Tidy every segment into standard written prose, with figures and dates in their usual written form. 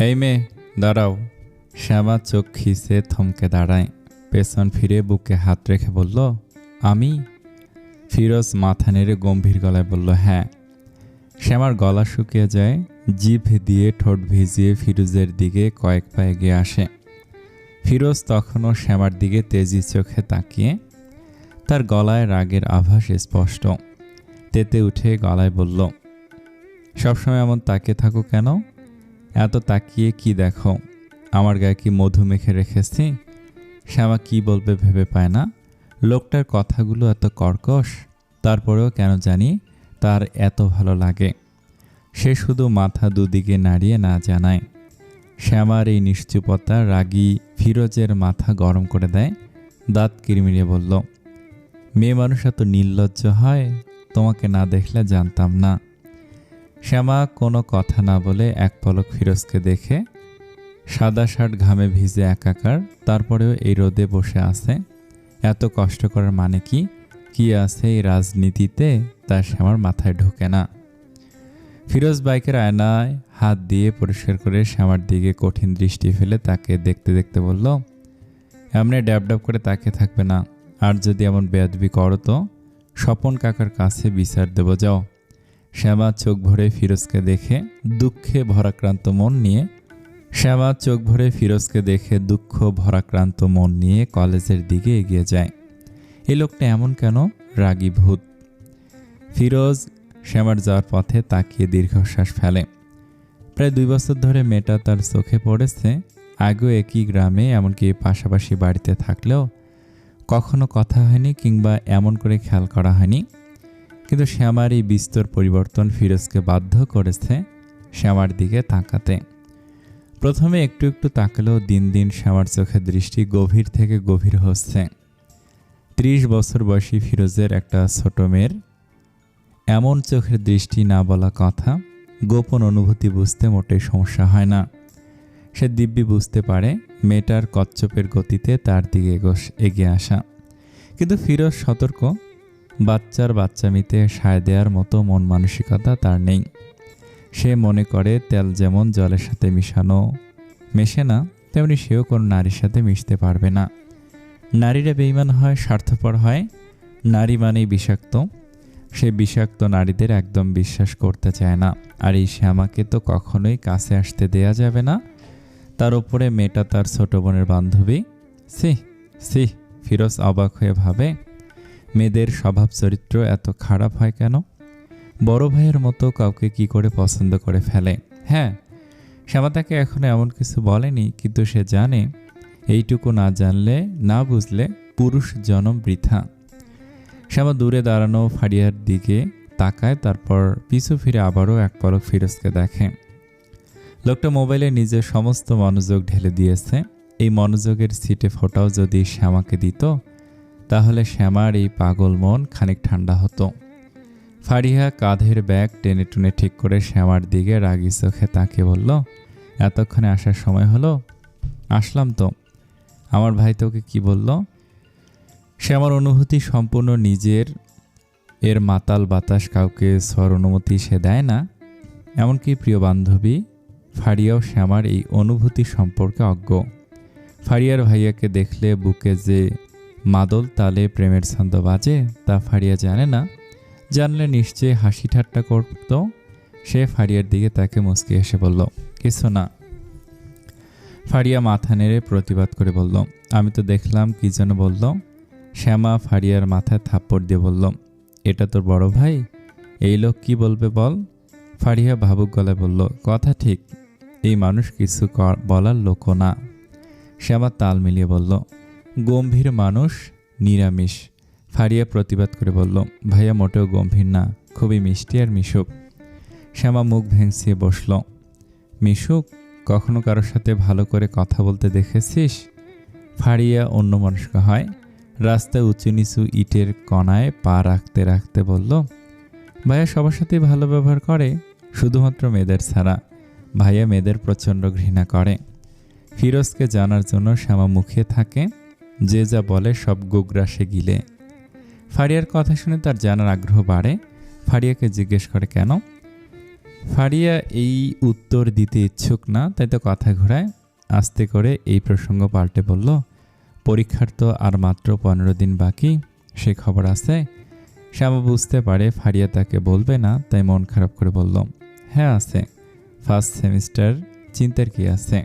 এই মেয়ে, দাঁড়াও। শ্যামা চোখ খিচে থমকে দাঁড়ায়, পেছন ফিরে বুকে হাত রেখে বলল, আমি? ফিরোজ মাথা নেড়ে গম্ভীর গলায় বলল, হ্যাঁ। শ্যামার গলা শুকিয়ে যায়, জিভ দিয়ে ঠোঁট ভিজিয়ে ফিরোজের দিকে কয়েক পা এগিয়ে আসে। ফিরোজ তখনও শ্যামার দিকে তেজি চোখে তাকিয়ে, তার গলায় রাগের আভাস স্পষ্ট। তেতে উঠে গলায় বলল, সবসময় এমন তাকিয়ে থাকো কেন? এত তাকিয়ে কি দেখো? আমার গায়ে কি মধু মেখে রেখেছি? শ্যামা কি বলবে ভেবে পায় না। লোকটার কথাগুলো এত কর্কশ, তারপরেও কেন জানি তার এত ভালো লাগে। সে শুধু মাথা দুদিকে নাড়িয়ে না জানায়। শ্যামার এই নিশ্চুপতা রাগী ফিরোজের মাথা গরম করে দেয়। দাঁত কিরমিরিয়ে বলল, মেয়ে মানুষ এত নির্লজ্জ হয়? তোমাকে না দেখলে জানতাম না। শ্যামা কোনো কথা না বলে এক পলক ফিরোজকে দেখে, সাদা শার্ট ঘামে ভিজে একাকার, তারপরেও এই রোদে বসে আছে। এত কষ্ট করার মানে কি আছে এই রাজনীতিতে, তা শ্যামার মাথায় ঢোকে না। ফিরোজ বাইকের আয়নায় হাত দিয়ে পরিষ্কার করে শ্যামার দিকে কঠিন দৃষ্টি ফেলে তাকে দেখতে দেখতে বলল, এমনি ড্যাব করে তাকিয়ে থাকবে না। আর যদি এমন বেয়াদবি করো তো স্বপন কাকার কাছে বিচার দেব, যাও। শ্যামা চোখ ভরে ফিরোজকে দেখে দুঃখে ভরাক্রান্ত মন নিয়ে কলেজের দিকে এগিয়ে যায়। এই লোকটা এমন কেন? রাগী ভূত। ফিরোজ শ্যামার যাওয়ার পথে তাকিয়ে দীর্ঘশ্বাস ফেলে। প্রায় 2 বছর ধরে মেয়েটা তার চোখে পড়েছে। আগেও একই গ্রামে, এমনকি পাশাপাশি বাড়িতে থাকলেও কখনো কথা হয়নি কিংবা এমন করে খেয়াল করা হয়নি। কিন্তু শ্যামার এই বিস্তর পরিবর্তন ফিরোজকে বাধ্য করেছে শ্যামার দিকে তাকাতে। প্রথমে একটু একটু তাকালেও দিন দিন শ্যামার চোখের দৃষ্টি গভীর থেকে গভীর হচ্ছে। 30 বছর বয়সী ফিরোজের একটা ছোট মেয়ের এমন চোখের দৃষ্টি, না বলা কথা, গোপন অনুভূতি বুঝতে মোটেই সমস্যা হয় না। সে দিব্যি বুঝতে পারে মেয়েটার কচ্ছপের গতিতে তার দিকে এগিয়ে আসা। কিন্তু ফিরোজ সতর্ক, বাচ্চার বাচ্চামিতে সায় দেওয়ার মতো মন মানসিকতা তার নেই। সে মনে করে তেল যেমন জলের সাথে মেশে না, তেমনি সেও কোনো নারীর সাথে মিশতে পারবে না। নারীরা বেঈমান হয়, স্বার্থপর হয়। নারী মানেই বিষাক্ত। সে বিষাক্ত নারীদের একদম বিশ্বাস করতে চায় না। আর এই শ্যামাকে তো কখনোই কাছে আসতে দেয়া যাবে না। তার উপরে মেয়েটা তার ছোট বোনের বান্ধবী। সি ফিরোজ অবাক হয়ে ভাবে, মেয়েদের স্বভাব চরিত্র এত খারাপ হয় কেন? বড় ভাইয়ের মতো কাউকে কি করে পছন্দ করে ফেলে? হ্যাঁ, শ্যামা তাকে এখনো এমন কিছু বলেনি, কিন্তু সে জানে এইটুকু না জানলে, না বুঝলে পুরুষ জনম বৃথা। শ্যামা দূরে দাঁড়ানো ফারিয়ার দিকে তাকায়, তারপর পিছু ফিরে আবারও এক পলক ফিরোজকে দেখে। লোকটা মোবাইলে নিজের সমস্ত মনোযোগ ঢেলে দিয়েছে। এই মনোযোগের ছিটে ফোঁটাও যদি শ্যামাকে দিত, তাহলে শ্যামার এই পাগল মন খানিক ঠান্ডা হতো। ফারিহা কাঁধের ব্যাগ টেনে টুনে ঠিক করে শ্যামার দিকে রাগি চোখে তাকিয়ে বলল, এতক্ষণে আসার সময় হলো? আসলাম তো। আমার ভাই তোকে কি বলল? শ্যামার অনুভূতি সম্পূর্ণ নিজের। এর মাতাল বাতাস কাউকে স্বর অনুমতি সে দেয় না। এমনকি প্রিয় বান্ধবী ফারিয়াও শ্যামার এই অনুভূতি সম্পর্কে অজ্ঞ। ফারিয়ার ভাইয়াকে দেখলে বুকে যে মাদল তালে প্রেমের ছন্দ বাজে, তা ফারিয়া জানে না। জানলে নিশ্চয়ই হাসি ঠাট্টা করত। সে ফারিয়ার দিকে তাকে মুচকি এসে বলল, কিছু না। ফারিয়া মাথা নেড়ে প্রতিবাদ করে বলল, আমি তো দেখলাম কি যেন বলল। শ্যামা ফারিয়ার মাথায় থাপ্পড় দিয়ে বলল, এটা তোর বড় ভাই? এই লোক কি বলবে বল? ফারিয়া ভাবুক গলায় বলল, কথা ঠিক, এই মানুষ কিছু বলার লোকও না। শ্যামা তাল মিলিয়ে বলল, গম্ভীর মানুষ, নিরামিষ। ফারিয়া প্রতিবাদ করে বলল, ভাইয়া মোটেও গম্ভীর না, খুবই মিষ্টি আর মিশুক। শ্যামা মুখ ভেঙচিয়ে বসল। মিশুক? কখনো কারোর সাথে ভালো করে কথা বলতে দেখেছিস? ফারিয়া অন্য মানুষকে হয়। রাস্তায় উঁচু নিচু ইটের কণায় পা রাখতে রাখতে বলল, ভাইয়া সবার সাথেই ভালো ব্যবহার করে, শুধুমাত্র মেয়েদের ছাড়া। ভাইয়া মেয়েদের প্রচণ্ড ঘৃণা করে। ফিরোজকে জানার জন্য শ্যামা মুখে থাকে, যে যা বলে সব গোগ্রাসে গিলে। ফারিয়ার কথা শুনে তার জানার আগ্রহ বাড়ে। ফারিয়াকে জিজ্ঞেস করে, কেন? ফারিয়া এই উত্তর দিতে ইচ্ছুক না, তাই তো কথা ঘোরায়। আস্তে করে এই প্রসঙ্গ পাল্টে বলল, পরীক্ষার তো আর মাত্র 15 দিন বাকি, সে খবর আছে? শ্যামা বুঝতে পারে ফারিয়া তাকে বলবে না, তাই মন খারাপ করে বলল, হ্যাঁ আছে, ফার্স্ট সেমিস্টার, চিন্তার কি আছে।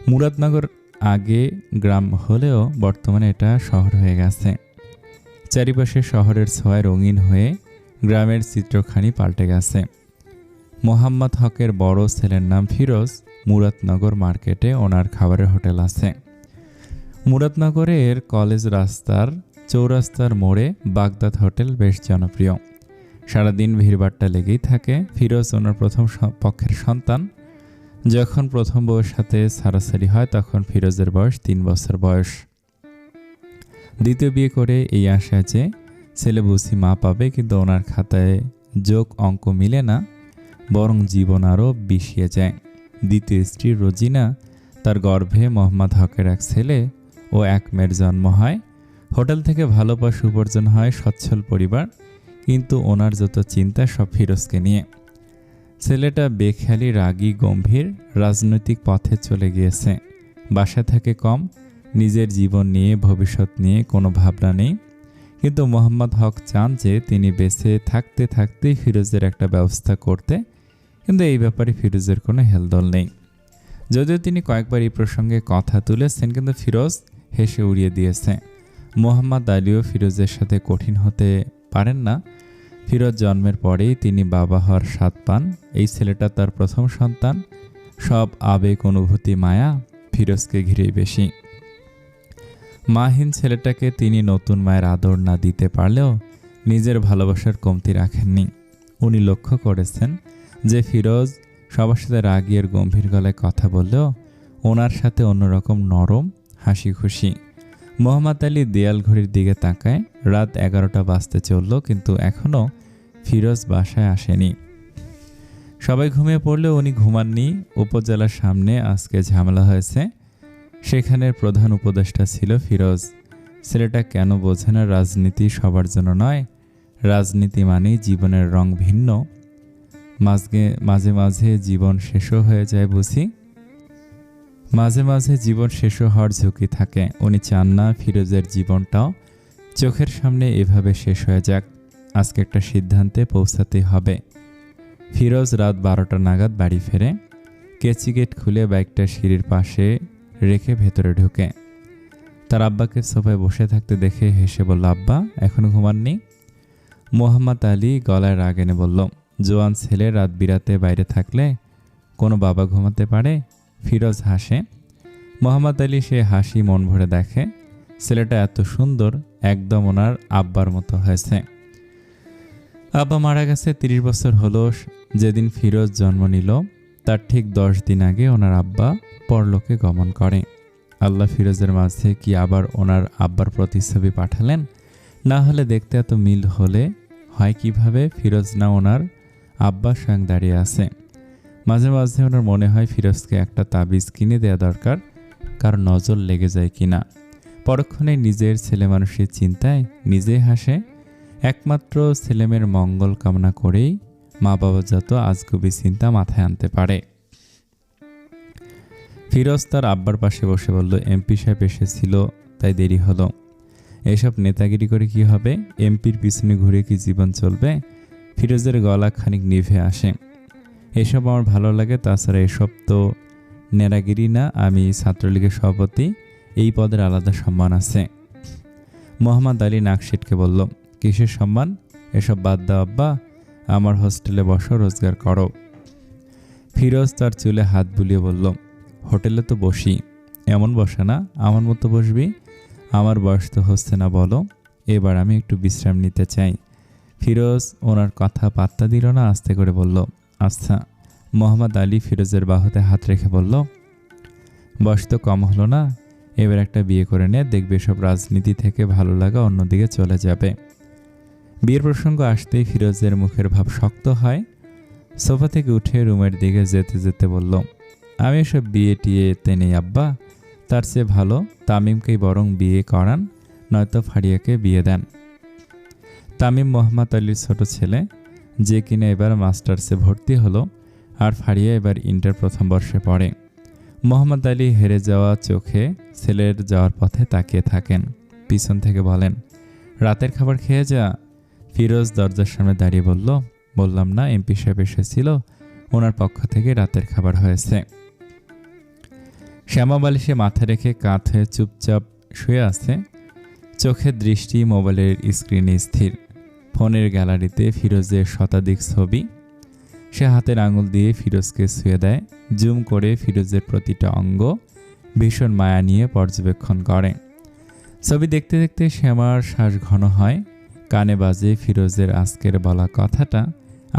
মুরাদনগর আগে গ্রাম হলেও বর্তমানে এটা শহর হয়ে গেছে। চারিপাশে শহরের ছোঁয়ায় রঙিন হয়ে গ্রামের চিত্রখানি পাল্টে গেছে। মোহাম্মদ হকের বড় ছেলের নাম ফিরোজ। মুরাদনগর মার্কেটে ওনার খাবারের হোটেল আছে। মুরাদনগরের কলেজ রাস্তার চৌরাস্তার মোড়ে বাগদাদ হোটেল বেশ জনপ্রিয়। সারাদিন ভিড়ভাট্টা লেগেই থাকে। ফিরোজ ওনার প্রথম পক্ষের সন্তান। যখন প্রথম বউয়ের সাথে সারাসারি হয় তখন ফিরোজের বয়স 3 বছর বয়স। দ্বিতীয় বিয়ে করে এই আশা যে ছেলে বুঝি মা পাবে, কিন্তু ওনার খাতায় যোগ অঙ্ক মিলে না, বরং জীবন আরও বিষিয়ে যায়। দ্বিতীয় স্ত্রী রোজিনা, তার গর্ভে মোহাম্মদ হকের এক ছেলে ও এক মেয়ের জন্ম হয়। হোটেল থেকে ভালো পয়সা উপার্জন হয়, সচ্ছল পরিবার, কিন্তু ওনার যত চিন্তা সব ফিরোজকে নিয়ে। ছেলেটা বেখেয়ালি, রাগী, গম্ভীর, রাজনৈতিক পথে চলে গিয়েছে। বাসা থাকে কম, নিজের জীবন নিয়ে, ভবিষ্যৎ নিয়ে কোনো ভাবনা নেই। কিন্তু মোহাম্মদ হক চান যে তিনি বেঁচে থাকতে থাকতেই ফিরোজের একটা ব্যবস্থা করতে, কিন্তু এই ব্যাপারে ফিরোজের কোনো হেলদোল নেই। যদিও তিনি কয়েকবার এই প্রসঙ্গে কথা তুলেছেন, কিন্তু ফিরোজ হেসে উড়িয়ে দিয়েছে। মোহাম্মদ আলীও ফিরোজের সাথে কঠিন হতে পারেন না। ফিরোজ জন্মের পরেই তিনি বাবা হওয়ার স্বাদ পান। এই ছেলেটা তার প্রথম সন্তান। সব আবেগ, অনুভূতি, মায়া ফিরোজকে ঘিরেই বেশি। মাহীন ছেলেটাকে তিনি নতুন মায়ের আদর না দিতে পারলেও নিজের ভালোবাসার কমতি রাখেননি। উনি লক্ষ্য করেছেন যে ফিরোজ সবার সাথে রাগী আর গম্ভীর গলায় কথা বললেও ওনার সাথে অন্যরকম নরম, হাসি খুশি। মোহাম্মদ আলী দেয়াল ঘড়ির দিকে তাকায়। রাত 11টা বাজতে চলল, কিন্তু এখনও ফিরোজ বাসায় আসেনি। সবাই ঘুমিয়ে পড়লেও উনি ঘুমাননি। উপজেলার সামনে আজকে ঝামেলা হয়েছে। সেখানের প্রধান উপদেষ্টা ছিল ফিরোজ। ছেলেটা কেন বোঝে না রাজনীতি সবার জন্য নয়। রাজনীতি মানেই জীবনের রং ভিন্ন। মাঝে মাঝে জীবন শেষও হয়ে যায় বুঝি। মাঝে মাঝে জীবন শেষ হওয়ার ঝুঁকি থাকে। উনি চান না ফিরোজের জীবনটাও চোখের সামনে এভাবে শেষ হয়ে যাক। আজকে একটা সিদ্ধান্তে পৌঁছাতে হবে। ফিরোজ রাত 12টা নাগাদ বাড়ি ফেরে। কেচি গেট খুলে বাইকটা সিঁড়ির পাশে রেখে ভেতরে ঢুকে তার আব্বাকে সোফায় বসে থাকতে দেখে হেসে বলল, আব্বা এখনো ঘুমাননি? মোহাম্মদ আলী গলায় রাগ এনে বলল, জোয়ান ছেলে রাত বিরাতে বাইরে থাকলে কোনো বাবা ঘুমাতে পারে? ফিরোজ হাসে। মোহাম্মদ আলী সে হাসি মন ভরে দেখে। ছেলেটা এত সুন্দর, একদম ওনার আব্বার মতো হয়েছে। আব্বা মারা গেছে 30 বছর হলো। যেদিন ফিরোজ জন্ম নিল তার ঠিক 10 দিন আগে ওনার আব্বা পরলোকে গমন করে। আল্লাহ ফিরোজের মাঝে কি আবার ওনার আব্বার প্রতিচ্ছবি পাঠালেন? না হলে দেখতে এত মিল হলে হয় কিভাবে? ফিরোজ না ওনার আব্বার স্বয়ং দাঁড়িয়ে আছে। মাঝে মাঝে ওনার মনে হয় ফিরোজকে একটা তাবিজ কিনে দেওয়া দরকার, কার নজর লেগে যায় কিনা। পরক্ষণে নিজের ছেলে মানুষের চিন্তায় নিজেই হাসে। একমাত্র ছেলেমেয়ের মঙ্গল কামনা করেই মা বাবা যত আজগুবি চিন্তা মাথায় আনতে পারে। ফিরোজ তার আব্বার পাশে বসে বলল, এমপি সাহেব এসেছিল তাই দেরি হলো। এসব নেতাগিরি করে কি হবে? এমপির পিছনে ঘুরে কি জীবন চলবে? ফিরোজের গলা খানিক নিভে আসে। এসব আমার ভালো লাগে, তাছাড়া এসব তো নেড়াগিরি না। আমি ছাত্রলীগের সভাপতি, এই পদের আলাদা সম্মান আছে। মোহাম্মদ আলী নাক সিটকে বলল, কিসের সম্মান? এসব বাদ দাও আব্বা, আমার হোস্টেলে বসো, রোজগার করো। ফিরোজ তার চুলে হাত বুলিয়ে বলল, হোটেলে তো বসি, এমন বসে না, আমার মতো বসবি। আমার বয়স তো হচ্ছে না বলো, এবার আমি একটু বিশ্রাম নিতে চাই। ফিরোজ ওনার কথা পাত্তা দিল না, আস্তে করে বলল, আচ্ছা। মোহাম্মদ আলী ফিরোজের বাহুতে হাত রেখে বলল, বয়স তো কম হলো না, এবার একটা বিয়ে করে নে, দেখবে সব রাজনীতি থেকে ভালো লাগা অন্যদিকে চলে যাবে। বিয়ের প্রসঙ্গ আসতেই ফিরোজের মুখের ভাব শক্ত হয়। সোফা থেকে উঠে রুমের দিকে যেতে যেতে বলল, আমি এসব বিয়ে টিয়েতে নেই আব্বা, তার চেয়ে ভালো তামিমকেই বরং বিয়ে করান, নয়তো ফারিয়াকে বিয়ে দেন। তামিম মোহাম্মদ আলীর ছোট ছেলে। যে কিনা এবার মাস্টার্সে ভর্তি হলো, আর ফারিয়া এবার ইন্টার প্রথম বর্ষে পড়ে। মোহাম্মদ আলী হেরে যাওয়া চোখে ছেলের যাওয়ার পথে তাকিয়ে থাকেন। পিছন থেকে বলেন, রাতের খাবার খেয়ে যা। ফিরোজ দরজার সামনে দাঁড়িয়ে বলল, বললাম না এমপি সাহেব এসেছিল, ওনার পক্ষ থেকে রাতের খাবার হয়েছে। শ্যামা বালিশে মাথা রেখে কাত হয়ে চুপচাপ শুয়ে আছে, চোখের দৃষ্টি মোবাইলের স্ক্রিনে স্থির। ফোনের গ্যালারিতে ফিরোজের শতাধিক ছবি। সে হাতের আঙুল দিয়ে ফিরোজকে ছুঁয়ে দেয়, জুম করে ফিরোজের প্রতিটা অঙ্গ ভীষণ মায়া নিয়ে পর্যবেক্ষণ করে। ছবি দেখতে দেখতে শ্যামার শ্বাস ঘন হয়। কানে বাজে ফিরোজের আজকের বলা কথাটা,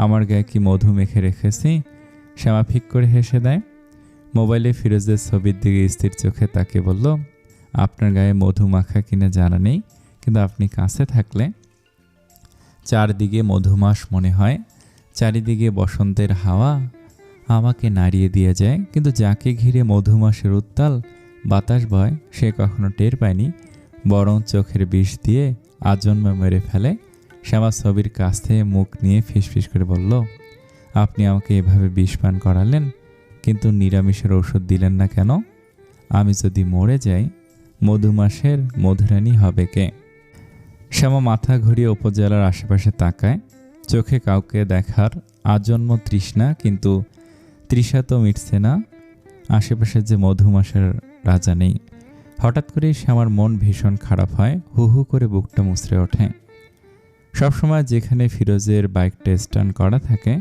আমার গায়ে কি মধু মেখে রেখেছি। শ্যামা ফিক করে হেসে দেয়। মোবাইলে ফিরোজের ছবির দিকে স্থির চোখে তাকে বলল, আপনার গায়ে মধু মাখা কিনা জানা নেই, কিন্তু আপনি কাছে থাকলে চারদিকে মধুমাস মনে হয়। চারিদিকে বসন্তের হাওয়া আমাকে নাড়িয়ে দিয়ে যায়, কিন্তু যাকে ঘিরে মধুমাসের উত্তাল বাতাস বয় সে কখনো টের পায়নি, বরং চোখের বিষ দিয়ে আজন্ম মেরে ফেলে। শ্যামা ছবির কাছ থেকে মুখ নিয়ে ফিসফিস করে বলল, আপনি আমাকে এভাবে বিষ পান করালেন, কিন্তু নিরামিষের ওষুধ দিলেন না কেন? আমি যদি মরে যাই মধুমাসের মধুরানী হবে কে? শ্যামা মাথা ঘুরিয়ে উপজেলার আশেপাশে তাকায়। চোখে কাউকে দেখার আজন্ম তৃষ্ণা, কিন্তু তৃষা তো মিটছে না। আশেপাশে যে মধুমাসের রাজা নেই। হঠাৎ করেই শ্যামার মন ভীষণ খারাপ হয়, হু হু করে বুকটা মুচড়ে ওঠে। সবসময় যেখানে ফিরোজের বাইকটা স্ট্যান্ড করা থাকে,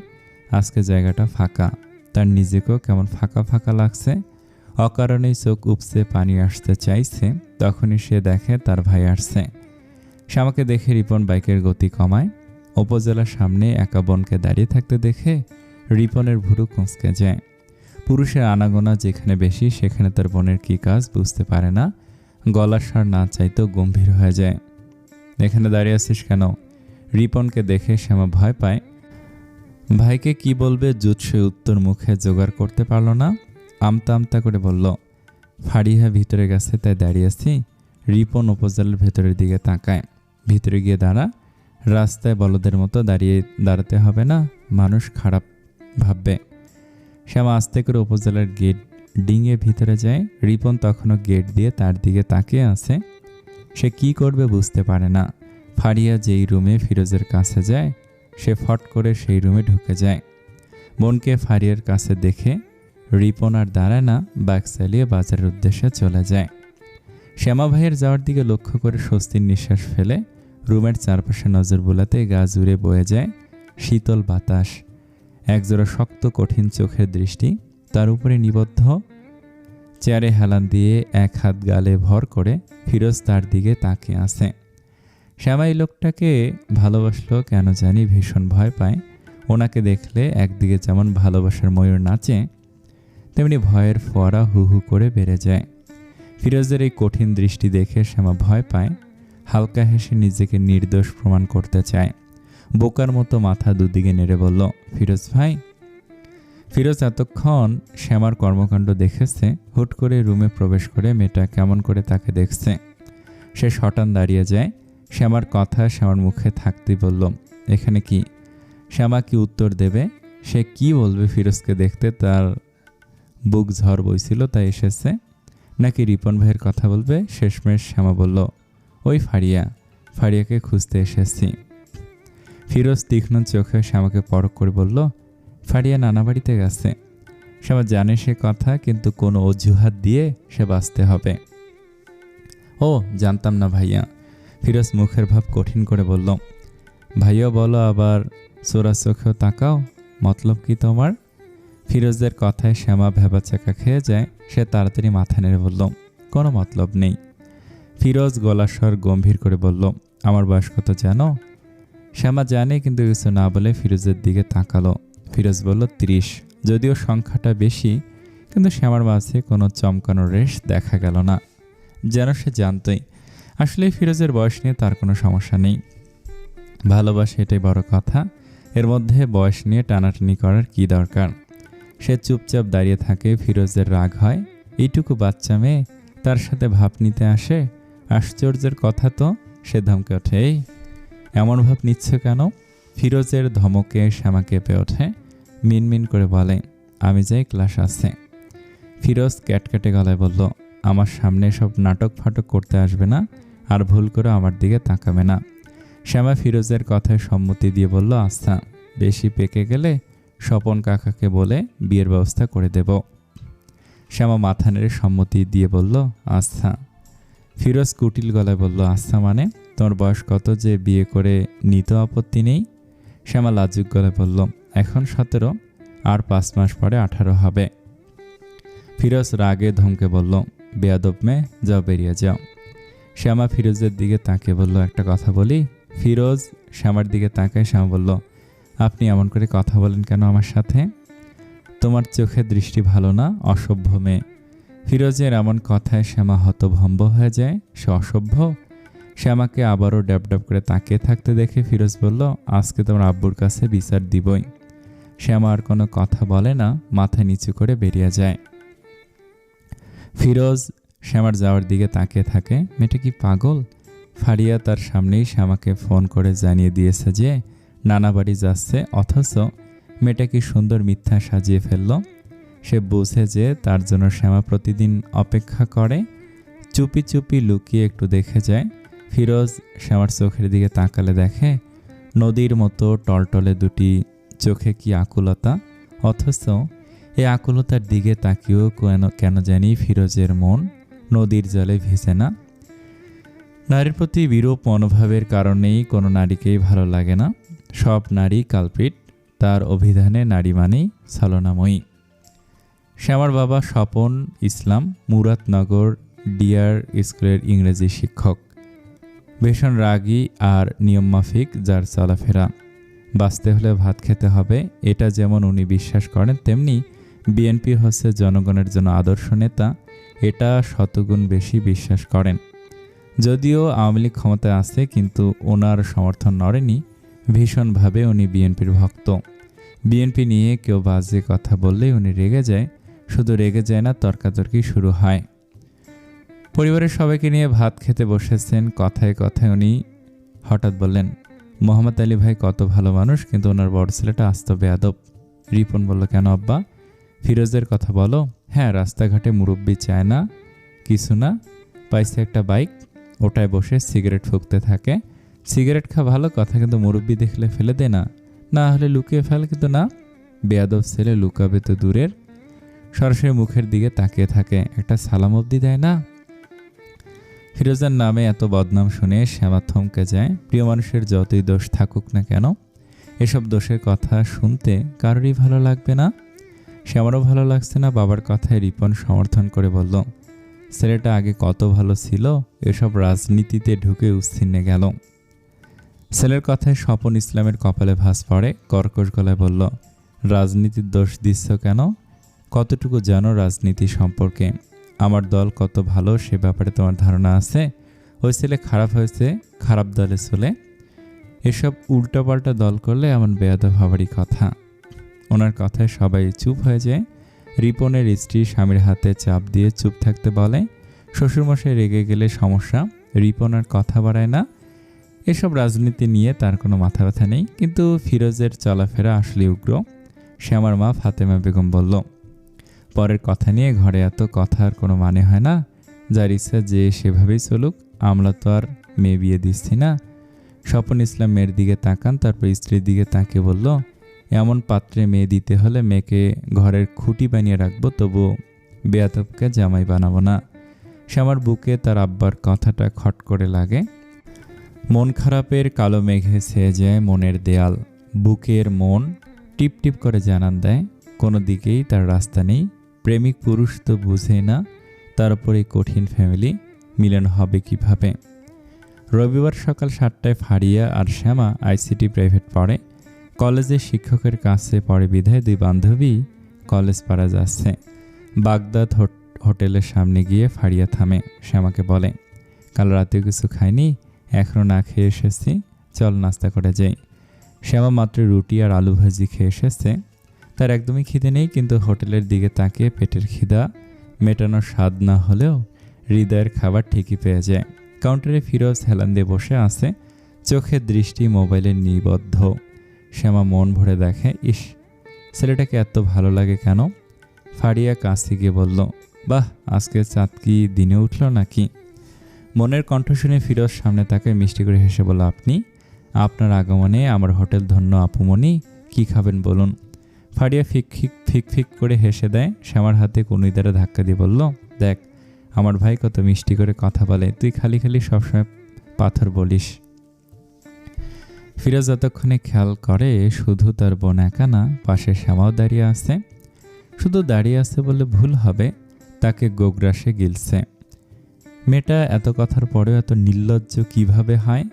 আজকে জায়গাটা ফাঁকা। তার নিজেকেও কেমন ফাঁকা ফাঁকা লাগছে। অকারণেই চোখ উপচে পানি আসতে চাইছে। তখনই সে দেখে তার ভাই আসছে। শ্যামাকে দেখে রিপন বাইকের গতি কমায়। উপজেলার সামনে একা বোনকে দাঁড়িয়ে থাকতে দেখে রিপনের ভুরু কুঁচকে যায়। পুরুষের আনাগোনা যেখানে বেশি, সেখানে তার বোনের কী কাজ বুঝতে পারে না। গলার স্বর না চাইতেও গম্ভীর হয়ে যায়। এখানে দাঁড়িয়ে আছিস কেন? রিপনকে দেখে শ্যামা ভয় পায়। ভাইকে কি বলবে জুৎসে উত্তর মুখে জোগাড় করতে পারল না। আমতা আমতা করে বলল, ফারিহা ভিতরে গেছে তাই দাঁড়িয়ে আছি। রিপন উপজেলার ভেতরের দিকে তাকায়। ভিতরে গিয়ে দাঁড়া। রাস্তায় বলদের মতো দাঁড়াতে হবে না, মানুষ খারাপ ভাববে। শ্যামা আস্তে করে উপজেলার গেট ডিঙে ভিতরে যায়। রিপন তখনও গেট দিয়ে তার দিকে তাকিয়ে আছে। সে কি করবে বুঝতে পারে না। ফারিয়া যেই রুমে ফিরোজের কাছে যায়, সে ফট করে সেই রুমে ঢুকে যায়। বোনকে ফারিয়ার কাছে দেখে রিপন আর দাঁড়ায় না, বাইক চালিয়ে বাজারের উদ্দেশ্যে চলে যায়। শ্যামা ভাইয়ের যাওয়ার দিকে লক্ষ্য করে স্বস্তির নিঃশ্বাস ফেলে রুমের চারপাশে নজর বোলাতে গা জুড়ে বয়ে যায় শীতল বাতাস। একজোড়া শক্ত কঠিন চোখের দৃষ্টি তার উপরে নিবদ্ধ। চেয়ারে হেলান দিয়ে এক হাত গালে ভর করে ফিরোজ তার দিকে তাকিয়ে আছে। শ্যামা এই লোকটাকে ভালোবাসলো কেন জানি ভীষণ ভয় পায়। ওনাকে দেখলে একদিকে যেমন ভালোবাসার ময়ূর নাচে, তেমনি ভয়ের ফোয়ারা হু হু করে বেড়ে যায়। ফিরোজের এই কঠিন দৃষ্টি দেখে শ্যামা ভয় পায়। হালকা হেসে নিজেকে নির্দোষ প্রমাণ করতে চায়। বোকার মতো মাথা দুদিকে নেড়ে বলল, ফিরোজ ভাই। ফিরোজ এতক্ষণ শ্যামার কর্মকাণ্ড দেখেছে। হুট করে রুমে প্রবেশ করে মেয়েটা কেমন করে তাকে দেখছে। সে শটান দাঁড়িয়ে যায়। শ্যামার কথা শ্যামার মুখে থাকতেই বলল, এখানে কি? শ্যামা কি উত্তর দেবে? সে কি বলবে? ফিরোজকে দেখতে তার বুক ঝড় বইছিল তাই এসেছে, নাকি রিপন ভাইয়ের কথা বলবে? শেষমেশ শ্যামা বলল, ওই ফারিয়াকে খুঁজতে এসেছি। ফিরোজ তীক্ষ্ণ চোখে শ্যামাকে পরখ করে বলল, ফারিয়া নানা বাড়িতে গেছে। শ্যামা জানে সে কথা, কিন্তু কোনো অজুহাত দিয়ে সে বাঁচতে হবে। ও জানতাম না ভাইয়া। ফিরোজ মুখের ভাব কঠিন করে বলল, ভাইয়া বলো আবার চোরা চোখেও তাকাও, মতলব কি তোমার? ফিরোজের কথায় শ্যামা ভেবাচাকা খেয়ে যায়। সে তাড়াতাড়ি মাথা নেড়ে বলল, কোনো মতলব নেই। ফিরোজ গলার স্বর গম্ভীর করে বলল, আমার বয়স কত জানো? শ্যামা জানে, কিন্তু কিছু না বলে ফিরোজের দিকে তাকালো। ফিরোজ বলল, 30। যদিও সংখ্যাটা বেশি, কিন্তু শ্যামার মাঝে কোনো চমকানোর রেশ দেখা গেল না। যেন সে জানতই আসলে ফিরোজের বয়স নিয়ে তার কোনো সমস্যা নেই। ভালোবাসে, এটাই বড় কথা। এর মধ্যে বয়স নিয়ে টানাটানি করার কি দরকার? সে চুপচাপ দাঁড়িয়ে থাকে। ফিরোজের রাগ হয়, এইটুকু বাচ্চা মেয়ে তার সাথে ভাব নিতে আসে। আশ্চর্যের কথা তো। সে ধমকে ওঠে, এই এমন ভাব নিচ্ছ কেন? ফিরোজের ধমকে শ্যামা কেঁপে ওঠে, মিনমিন করে বলে, আমি যাই, ক্লাস আছে। ফিরোজ ক্যাটকেটে গলায় বলল, আমার সামনে সব নাটক ফাটক করতে আসবে না, আর ভুল করে আমার দিকে তাকাবে না। শ্যামা ফিরোজের কথায় সম্মতি দিয়ে বলল, আচ্ছা, বেশি পেকে গেলে স্বপন কাকাকে বলে বিয়ের ব্যবস্থা করে দেব। শ্যামা মাথা নেড়ে সম্মতি দিয়ে বলল, আচ্ছা। ফিরোজ কুটিল গলায় বলল, আচ্ছা মানে? তোমার বয়স কত যে বিয়ে করে নিতে আপত্তি নেই? শ্যামা লাজুক গলায় বলল, এখন 17, আর 5 মাস পরে 18 হবে। ফিরোজ রাগে ধমকে বলল, বেয়াদব মেয়ে, যাও, বেরিয়ে যাও। শ্যামা ফিরোজের দিকে তাকিয়ে বলল, একটা কথা বলি? ফিরোজ শ্যামার দিকে তাকায়। শ্যামা বলল, আপনি এমন করে কথা বলেন কেন আমার সাথে? তোমার চোখের দৃষ্টি ভালো না, অসভ্য মেয়ে। ফিরোজের এমন কথায় শ্যামা হতভম্ব হয়ে যায়। সে অসভ্য? শ্যামাকে আবারও ড্যাব করে তাকিয়ে থাকতে দেখে ফিরোজ বলল, আজকে তোমার আব্বুর কাছে বিচার দিবই। শ্যামা আর কোনো কথা বলে না, মাথা নিচু করে বেরিয়ে যায়। ফিরোজ শ্যামার যাওয়ার দিকে তাকিয়ে থাকে। মেয়েটা কি পাগল? ফারিয়া তার সামনেই শ্যামাকে ফোন করে জানিয়ে দিয়েছে যে নানা বাড়ি যাচ্ছে, অথচ মেয়েটা কি সুন্দর মিথ্যা সাজিয়ে ফেলল। সে বুঝে যে তার জন্য শ্যামা প্রতিদিন অপেক্ষা করে। চুপি চুপি লুকিয়ে একটু দেখে যায়। ফিরোজ শ্যামার চোখের দিকে তাকালে দেখে নদীর মতো টলটলে দুটি চোখে কি আকুলতা, অথচ এই আকুলতার দিকে তাকিয়েও কেন জানি ফিরোজের মন নদীর জলে ভিজে না। নারীর প্রতি বিরূপ মনোভাবের কারণেই কোনো নারীকেই ভালো লাগে না। সব নারী কালপ্রিট। তার অভিধানে নারী মানেই ছলনাময়ী। শ্যামার বাবা স্বপন ইসলাম মুরাদনগর ডিয়ার স্কুলের ইংরেজি শিক্ষক। ভীষণ রাগী আর নিয়মমাফিক যার চলাফেরা। বাঁচতে হলে ভাত খেতে হবে, এটা যেমন উনি বিশ্বাস করেন, তেমনি বিএনপি হচ্ছে জনগণের জন্য আদর্শ নেতা, এটা শতগুণ বেশি বিশ্বাস করেন। যদিও আওয়ামী লীগ ক্ষমতায় আছে, কিন্তু ওনার সমর্থন নড়েনি। ভীষণভাবে উনি বিএনপির ভক্ত। বিএনপি নিয়ে কেউ বাজে কথা বললেই উনি রেগে যায়। শুধু রেগে যায় না, তর্কাতর্কি শুরু হয়। পরিবারের সবাইকে নিয়ে ভাত খেতে বসেছেন। কথায় কথায় উনি হঠাৎ বললেন, মোহাম্মদ আলী ভাই কত ভালো মানুষ, কিন্তু ওনার বড় ছেলেটা আস্ত বেয়াদব। রিপন বলল, কেন আব্বা? ফিরোজের কথা বলো। হ্যাঁ, রাস্তাঘাটে মুরব্বি চায় না, কিছু না, পাইছে একটা বাইক, ওটায় বসে সিগারেট ফুঁকতে থাকে। সিগারেট খা ভালো কথা, কিন্তু মুরব্বি দেখলে ফেলে দে না, না হলে লুকিয়ে ফেলে। কিন্তু না, বেয়াদব ছেলে লুকাবে তো দূরের, সরাসরি মুখের দিকে তাকিয়ে থাকে, একটা সালাম অবধি দেয় না। ফিরোজের নামে এত বদনাম শুনে শ্যামা থমকে যায়। প্রিয় মানুষের যতই দোষ থাকুক না কেন, এসব দোষের কথা শুনতে কারোরই ভালো লাগবে না। শ্যামারও ভালো লাগছে না। বাবার কথায় রিপন সমর্থন করে বলল, ছেলেটা আগে কত ভালো ছিল, এসব রাজনীতিতে ঢুকে উচ্ছিন্নে গেল। ছেলের কথায় স্বপন ইসলামের কপালে ভাঁজ পড়ে। কর্কশ গলায় বলল, রাজনীতির দোষ দিচ্ছ কেন? কতটুকু জানো রাজনীতি সম্পর্কে? আমার দল কত ভালো সে ব্যাপারে তোমার ধারণা আছে? ওই ছেলে খারাপ হয়েছে, খারাপ দলে চলে। এসব উল্টাপাল্টা দল করলে এমন বেয়াদব হবারই কথা। ওনার কথায় সবাই চুপ হয়ে যায়। রিপনের স্ত্রী স্বামীর হাতে চাপ দিয়ে চুপ থাকতে বলে। শ্বশুরমশাই রেগে গেলে সমস্যা, রিপন আর কথা বাড়ায় না। এসব রাজনীতি নিয়ে তার কোনো মাথা ব্যথা নেই, কিন্তু ফিরোজের চলাফেরা আসলে উগ্র। শ্যামার মা ফাতেমা বেগম বলল, পরের কথা নিয়ে ঘরে এত কথার কোনো মানে হয় না। যার ইচ্ছা যে সেভাবেই চলুক, আমরা তো আর মেয়ে বিয়ে দিচ্ছি না। স্বপন ইসলাম মেয়ের দিকে তাকান, তারপর স্ত্রীর দিকে তাকিয়ে বলল, এমন পাত্রে মেয়ে দিতে হলে মেয়েকে ঘরের খুঁটি বানিয়ে রাখবো, তবু বেয়াদবকে জামাই বানাবো না। শ্যামার বুকে তার আব্বার কথাটা খট করে লাগে। মন খারাপের কালো মেঘে ছেয়ে যায় মনের দেয়াল। বুকের মন টিপ টিপ করে জানান দেয়, কোনো দিকেই তার রাস্তা নেই। প্রেমিক পুরুষ তো বুঝে না, তার উপরে কঠিন ফ্যামিলি, মিলন হবে কিভাবে? রবিবার সকাল 7টায় ফারিয়া আর শ্যামা আইসিটি প্রাইভেট পড়ে। কলেজের শিক্ষকের কাছে পড়ে বিধায় দুই বান্ধবী কলেজ পাড়া যাচ্ছে। বাগদাদ হোটেলের সামনে গিয়ে ফারিয়া থামে। শ্যামাকে বলে, কাল রাতেও কিছু খাইনি, এখনও না খেয়ে এসেছি, চল নাস্তা করে যাই। শ্যামা মাত্র রুটি আর আলু ভাজি খেয়ে এসেছে। তার একদমই খিদে নেই, কিন্তু হোটেলের দিকে তাকিয়ে পেটের খিদা মেটানোর স্বাদ না হলেও হৃদয়ের খাবার ঠিকই পেয়ে যায়। কাউন্টারে ফিরোজ হেলান দিয়ে বসে আছে, চোখের দৃষ্টি মোবাইলে নিবদ্ধ। শ্যামা মন ভরে দেখে, ইস, ছেলেটাকে এত ভালো লাগে কেন? ফারিয়া কাছে গিয়ে বলল, বাহ, আজকে চাঁদ কি দিনে উঠল নাকি? মনের কণ্ঠ শুনে ফিরোজ সামনে তাকে মিষ্টি করে হেসে বলল, আপনি? আপনার আগমনে আমার হোটেল ধন্য আপুমনি, কি খাবেন বলুন? ফারিয়া ফিক করে হেসে দেয়। শ্যামার হাতে কনুই দ্বারা ধাক্কা দিয়ে বলল, দেখ আমার ভাই কত মিষ্টি করে কথা বলে, তুই খালি খালি সবসময় পাথর বলিস। ফিরোজ যতক্ষণে খেয়াল করে শুধু তার বোন একা না, পাশে শ্যামাও দাঁড়িয়ে আছে। শুধু দাঁড়িয়ে আছে বলে ভুল হবে, তাকে গোগ্রাসে গিলছে। মেয়েটা এত কথার পরেও এত নির্লজ্জ কিভাবে হয়?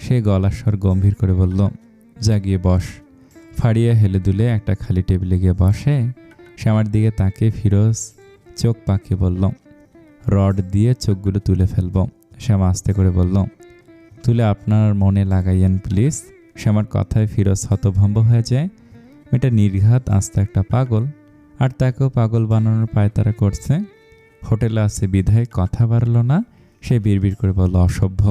সে গলার স্বর গম্ভীর করে বলল, যা গিয়ে বস। ফাড়িয়া হেলে দুলে একটা খালি টেবিলে গিয়ে বসে। শ্যামার দিকে তাকে ফিরোজ চোখ পাকিয়ে বলল, রড দিয়ে চোখগুলো তুলে ফেলব। শ্যামা আস্তে করে বলল, তুলে আপনার মনে লাগাইয়েন প্লিজ। শ্যামার কথায় ফিরোজ হতভম্ব হয়ে যায়। মেয়েটা নির্ঘাত আস্তে একটা পাগল, আর তাকেও পাগল বানানোর পায়তারা করছে। হোটেলে আছে বিধায় কথা বাড়ল না। সে বিড়বিড় করে বলল, অসভ্য।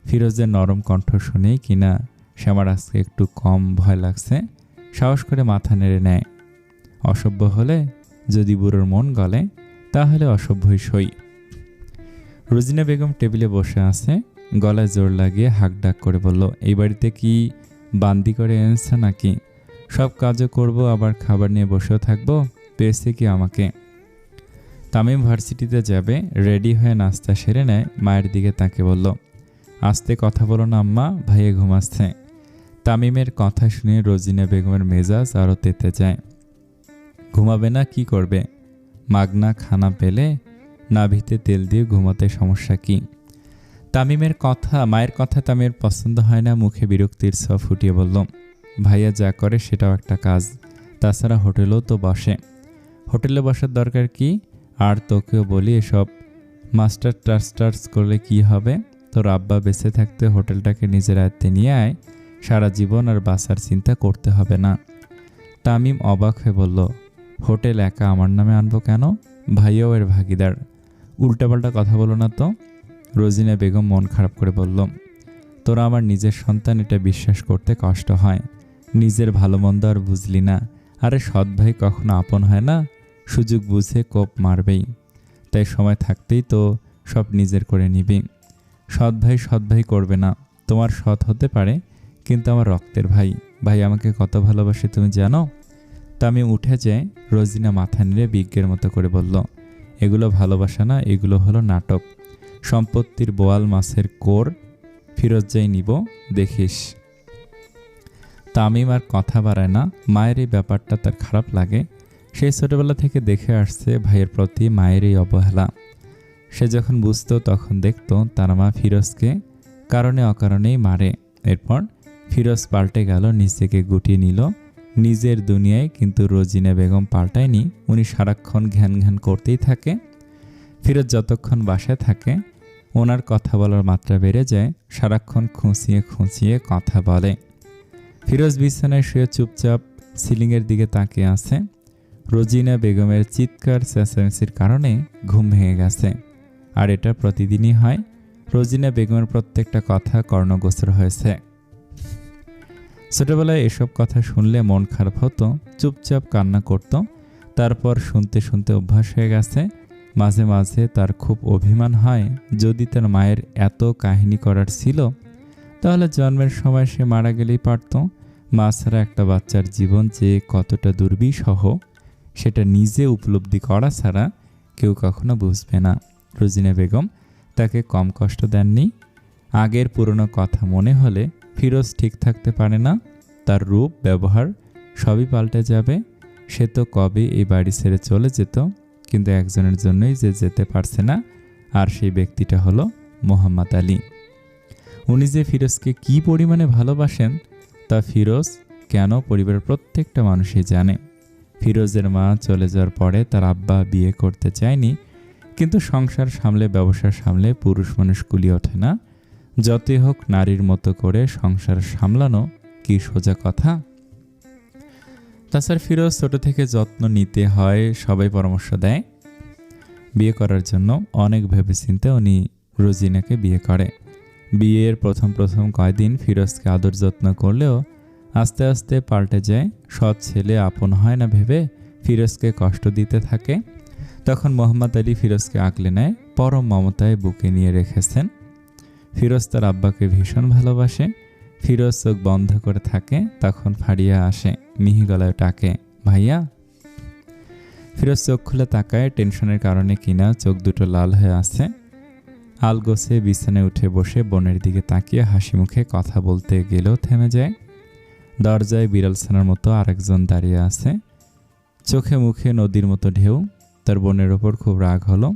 ফিরোজের নরম কণ্ঠ শুনেই কিনা শ্যামার আজকে একটু কম ভয় লাগছে। সাহস করে মাথা নেড়ে নেয়। অসভ্য হলে যদি বুড়োর মন গলে, তাহলে অসভ্যই সই। রোজিনা বেগম টেবিলে বসে আছে, গলায় জোর লাগিয়ে হাঁক ডাক করে বলল, এই বাড়িতে কি বান্দি করে এনেছে নাকি? সব কাজও করব, আবার খাবার নিয়ে বসেও থাকবো? পেয়েছে কি আমাকে? তামিম ভার্সিটিতে যাবে, রেডি হয়ে নাস্তা সেরে নেয়। মায়ের দিকে তাকে বলল, আস্তে কথা বলো না আম্মা, ভাইয়ে ঘুমাচ্ছে। তামিমের কথা শুনে রোজিনা বেগমের মেজাজ আরও তেতে যায়। ঘুমাবে না কি করবে? মাগনা খানা পেলে নাভিতে তেল দিয়ে ঘুমাতে সমস্যা কি? মায়ের কথা তামিমের পছন্দ হয় না। মুখে বিরক্তির ছোঁয়া ফুটিয়ে বলল, ভাইয়া যা করে সেটাও একটা কাজ। তাছাড়া হোটেলেও তো বসে। হোটেলে বসার দরকার কি? আর তোকেও বলি, এসব মাস্টার টাস্টার্স করলে কি হবে? তোর আব্বা বেঁচে থাকতে হোটেলটাকে নিজের আয়ত্তে নিয়ে আয়, সারা জীবন আর বাঁচার চিন্তা করতে হবে না। তামিম অবাক হয়ে বলল, হোটেল একা আমার নামে আনবো কেন? ভাইয়াও এর ভাগিদার। উল্টাপাল্টা কথা বলো না তো। রোজিনা বেগম মন খারাপ করে বলল, তোরা আমার নিজের সন্তান, এটা বিশ্বাস করতে কষ্ট হয়। নিজের ভালো মন্দ আর বুঝলি না। আরে সৎ ভাই কখনো আপন হয় না, সুযোগ বুঝে কোপ মারবেই। তাই সময় থাকতেই তো সব নিজের করে নিবি। সৎ ভাই করবে না। তোমার সৎ হতে পারে, কিন্তু আমার রক্তের ভাই। ভাই আমাকে কত ভালোবাসে তুমি জানো? তামিম উঠে যায়। রোজিনা মাথা নেড়ে বিজ্ঞের মতো করে বলল, এগুলো ভালোবাসা না, এগুলো হলো নাটক। সম্পত্তির বোয়াল মাছের কোর ফিরত যাই নিব, দেখিস। তামিম আর কথা বাড়ায় না। মায়ের এই ব্যাপারটা তার খারাপ লাগে। সেই ছোটবেলা থেকে দেখে আসছে ভাইয়ের প্রতি মায়ের এই অবহেলা। সে যখন বুঝতো তখন দেখতো তার মা ফিরোজকে কারণে অকারণেই মারে। এরপর ফিরোজ পাল্টে গেল, নিজেকে গুটিয়ে নিল নিজের দুনিয়ায়। কিন্তু রোজিনা বেগম পাল্টায়নি। উনি সারাক্ষণ ঘ্যান করতেই থাকে। ফিরোজ যতক্ষণ বাসায় থাকে ওনার কথা বলার মাত্রা বেড়ে যায়। সারাক্ষণ খুঁচিয়ে কথা বলে। ফিরোজ বিছানায় শুয়ে চুপচাপ সিলিংয়ের দিকে তাকিয়ে আছে। রোজিনা বেগমের চিৎকার চেঁচামেচির কারণে ঘুম ভেঙে গেছে। আর এটা প্রতিদিনই হয়। রোজিনা বেগমের প্রত্যেকটা কথা কর্ণগোচর হয়েছে। ছোটবেলায় এসব কথা শুনলে মন খারাপ হতো, চুপচাপ কান্না করত। তারপর শুনতে শুনতে অভ্যাস হয়ে গেছে। মাঝে মাঝে তার খুব অভিমান হয়, যদি তার মায়ের এত কাহিনী করার ছিল তাহলে জন্মের সময় সে মারা গেলেই পারত। মা ছাড়া একটা বাচ্চার জীবন যে কতটা দুর্বিষহ সেটা নিজে উপলব্ধি করা ছাড়া কেউ কখনো বুঝবে না। রোজিনা বেগম তাকে কম কষ্ট দেননি। আগের পুরনো কথা মনে হলে ফিরোজ ঠিক থাকতে পারে না। তার রূপ ব্যবহার সবই পাল্টে যাবে। সে তো কবে এই বাড়ি ছেড়ে চলে যেত, কিন্তু একজনের জন্যই যে যেতে পারছে না, আর সেই ব্যক্তিটা হলো মোহাম্মদ আলী। উনি যে ফিরোজকে কি পরিমাণে ভালোবাসেন তা ফিরোজ কেন পরিবারের প্রত্যেকটা মানুষই জানে। ফিরোজের মা চলে যাওয়ার পরে তার আব্বা বিয়ে করতে চায়নি, কিন্তু সংসার সামলে ব্যবসা সামলে পুরুষ মানুষ কুলিয়ে ওঠে না। যতই হোক নারীর মতো করে সংসার সামলানো কি সোজা কথা? তাছাড়া ফিরোজ ছোট থেকে যত্ন নিতে হয়, সবাই পরামর্শ দেয়। বিয়ে করার জন্য অনেক ভেবেচিন্তে উনি রোজিনাকে বিয়ে করে। বিয়ের প্রথম কয়দিন ফিরোজকে আদর যত্ন করলেও আস্তে আস্তে পাল্টে যায়। সৎ ছেলে আপন হয় না ভেবে ফিরোজকে কষ্ট দিতে থাকে। তখন মোহাম্মদ আলী ফিরোজকে আগলে নেয়, পরম মমতায় বুকে নিয়ে রেখেছেন। ফিরোজ তার আব্বাকে ভীষণ ভালোবাসে। ফিরোজ চোখ বন্ধ করে থাকে, তখন ফারিয়া আসে, মিহি গলায় ডাকে, ভাইয়া। ফিরোজ চোখ খুলে তাকায়, টেনশনের কারণে কিনা চোখ দুটো লাল হয়ে আছে। আলগোছে বিছানায় উঠে বসে বোনের দিকে তাকিয়ে হাসি মুখে কথা বলতে গেলেও থেমে যায়। দরজায় বিড়াল ছানার মতো আরেকজন দাঁড়িয়ে আছে, চোখে মুখে নদীর মতো ঢেউ। তার বোনের ওপর খুব রাগ হলো।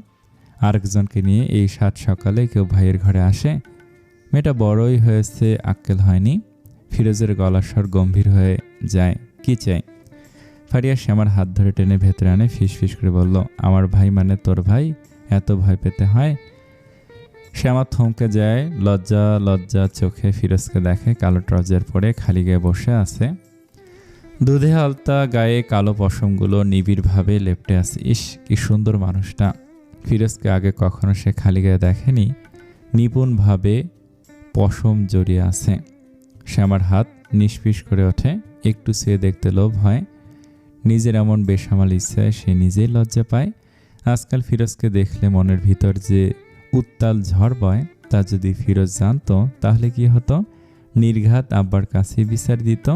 আরেকজনকে নিয়ে এই সাত সকালে কেউ ভাইয়ের ঘরে আসে? মেয়েটা বড়ই হয়েছে, আক্কেল হয়নি। ফিরোজের গলার স্বর গম্ভীর হয়ে যায়, কি চাই? ফারিয়া শ্যামার হাত ধরে টেনে ভেতরে আনে, ফিস করে বলল, আমার ভাই মানে তোর ভাই? এত ভয় পেতে হয়? শ্যামা থমকে যায়, লজ্জা লজ্জা চোখে ফিরোজকে দেখে। কালো ট্রাউজার পরে খালি গায়ে বসে আছে, দুধে আলতা গায়ে কালো পশমগুলো নিবিড়ভাবে লেপ্টে আছে। ইস, কি সুন্দর মানুষটা! ফিরোজকে আগে কখনো সে খালি গায়ে দেখেনি। নিপুণভাবে পশম জড়িয়ে আছে। শ্যামার হাত নিষ্পিস করে ওঠে, একটু ছুঁয়ে দেখতে লোভ হয়। নিজের এমন বেসামাল ইচ্ছায় সে নিজেই লজ্জা পায়। আজকাল ফিরোজকে দেখলে মনের ভিতর যে উত্তাল ঝড় বয়, তা যদি ফিরোজ জানতো তাহলে কি হতো? নির্ঘাত আব্বার কাছেই বিচার দিত।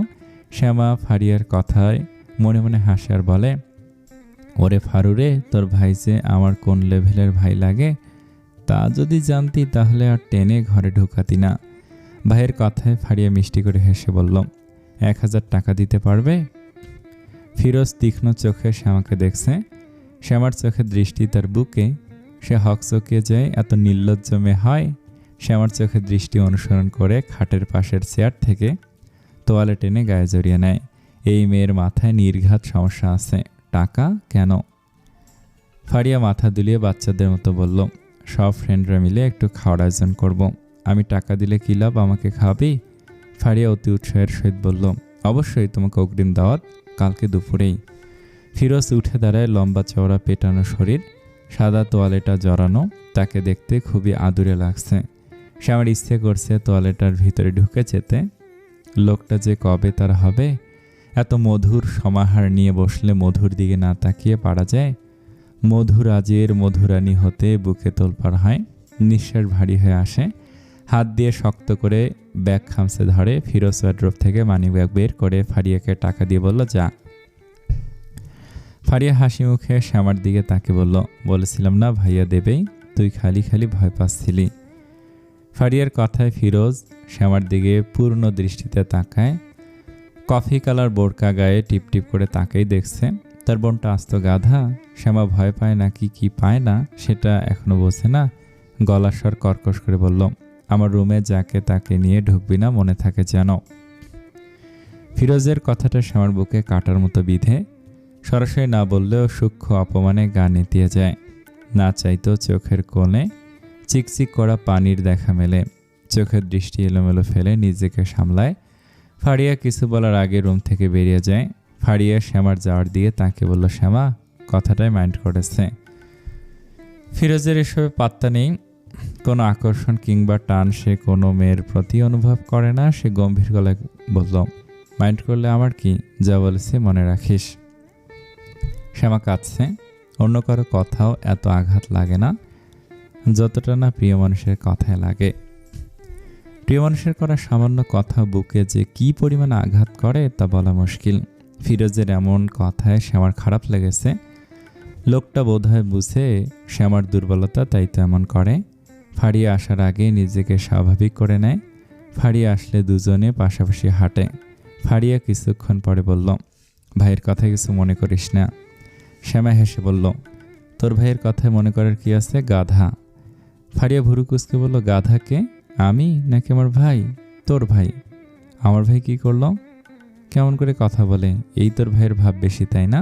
শ্যামা ফারিয়ার কথায় মনে মনে হাসে আর বলে, ওরে ফারুরে, তোর ভাই যে আমার কোন লেভেলের ভাই লাগে তা যদি জানতি তাহলে আর টেনে ঘরে ঢুকাতি না। ভাইয়ের কথায় ফারিয়া মিষ্টি করে হেসে বলল, 1000 টাকা দিতে পারবে? ফিরোজ তীক্ষ্ণ চোখে শ্যামাকে দেখছে। শ্যামার চোখের দৃষ্টি তার বুকে। সে হকচকিয়ে যায়, এত নির্লজ্জ মেয়ে হয়? শ্যামার চোখের দৃষ্টি অনুসরণ করে খাটের পাশের চেয়ার থেকে তোয়ালে টেনে গায়ে জড়িয়ে নেয়। এই মেয়ের মাথায় নির্ঘাত সমস্যা আছে। টাকা কেন? ফারিয়া মাথা দুলিয়ে বাচ্চাদের মতো বলল, সব ফ্রেন্ডরা মিলে একটু খাওয়ার আয়োজন করব। আমি টাকা দিলে কি লাভ, আমাকে খাওয়াবি? ফারিয়া অতি উৎসাহের সহিত বলল, অবশ্যই, তোমাকে অগ্রিম দাওয়াত, কালকে দুপুরেই। ফিরোজ উঠে দাঁড়ায়, লম্বা চওড়া পেটানো শরীর, সাদা তোয়ালেটা জড়ানো। তাকে দেখতে খুবই আদুরে লাগছে। সে আমার ইচ্ছে করছে তোয়ালেটার ভিতরে ঢুকে যেতে। লোকটা যে কবে তার হবে? এত মধুর সমাহার নিয়ে বসলে মধুর দিকে না তাকিয়ে পারা যায়? মধুরাজের মধুরানী হতে বুকে তোলপাড় হয়, নিঃশ্বাস ভারী হয়ে আসে। হাত দিয়ে শক্ত করে ব্যাগ খামচে ধরে। ফিরোজ ওয়ার্ড্রোব থেকে মানি ব্যাগ বের করে ফারিয়াকে টাকা দিয়ে বলল, যা। ফারিয়া হাসি মুখে শ্যামার দিকে তাকে বলল, বলেছিলাম না ভাইয়া দেবেই, তুই খালি খালি ভয় পাচ্ছিলি। ফারিয়ার কথায় ফিরোজ শ্যামার দিকে পূর্ণ দৃষ্টিতে তাকায়। কফি কালার বোরকা গায়ে টিপটিপ করে তাকেই দেখছে। তার বোনটা আস্ত গাধা। শ্যামা ভয় পায় নাকি কি পায় না সেটা এখনো বোঝে না। গলার স্বর কর্কশ করে বলল, আমার রুমে যাকে তাকে নিয়ে ঢুকবি না, মনে থাকে যেন। ফিরোজের কথাটা শ্যামার বুকে কাটার মতো বিধে। সরাসরি না বললেও সূক্ষ্ম অপমানে গা নেতিয়ে যায়। না চাইতেও চোখের কোণে চিকচিক করা পানির দেখা মেলে। চোখের দৃষ্টি এলোমেলো ফেলে নিজেকে সামলায়। ফারিয়া কিছু বলার আগে রুম থেকে বেরিয়ে যায়। ফারিয়া শ্যামার যাওয়ার দিকে তাকে বলল, শ্যামা, কথাটাই মাইন্ড করেছে। ফিরোজের এসবে পাত্তা নেই। কোনো আকর্ষণ কিংবা টান সে কোনো মেয়ের প্রতি অনুভব করে না। সে গম্ভীর গলায় বলল, মাইন্ড করলে আমার কি, যা বলেছে মনে রাখিস। শ্যামা কাঁদছে। অন্য কারো কথাও এত আঘাত লাগে না যতটা না প্রিয় মানুষের কথায় লাগে। প্রিয় মানুষের করা সামান্য কথা বুকে যে কি পরিমাণ আঘাত করে তা বলা মুশকিল। ফিরোজের এমন কথায় শ্যামার খারাপ লেগেছে। লোকটা বোধহয় বুঝে শ্যামার দুর্বলতা, তাই তো এমন করে। ফারিয়া আসার আগে নিজেকে স্বাভাবিক করে নেয়। ফারিয়া আসলে দুজনে পাশাপাশি হাঁটে। ফারিয়া কিছুক্ষণ পরে বলল, ভাইয়ের কথা কিছু মনে করিস না। শ্যামা হেসে বলল, তোর ভাইয়ের কথায় মনে করার কি আছে, গাধা। ফারিয়া ভুরু কুঁচকে বলল, গাধাকে? আমি নাকি আমার ভাই? তোর ভাই। আমার ভাই কি করলো? কেমন করে কথা বলে, এই তোর ভাইয়ের ভাব বেশি, তাই না?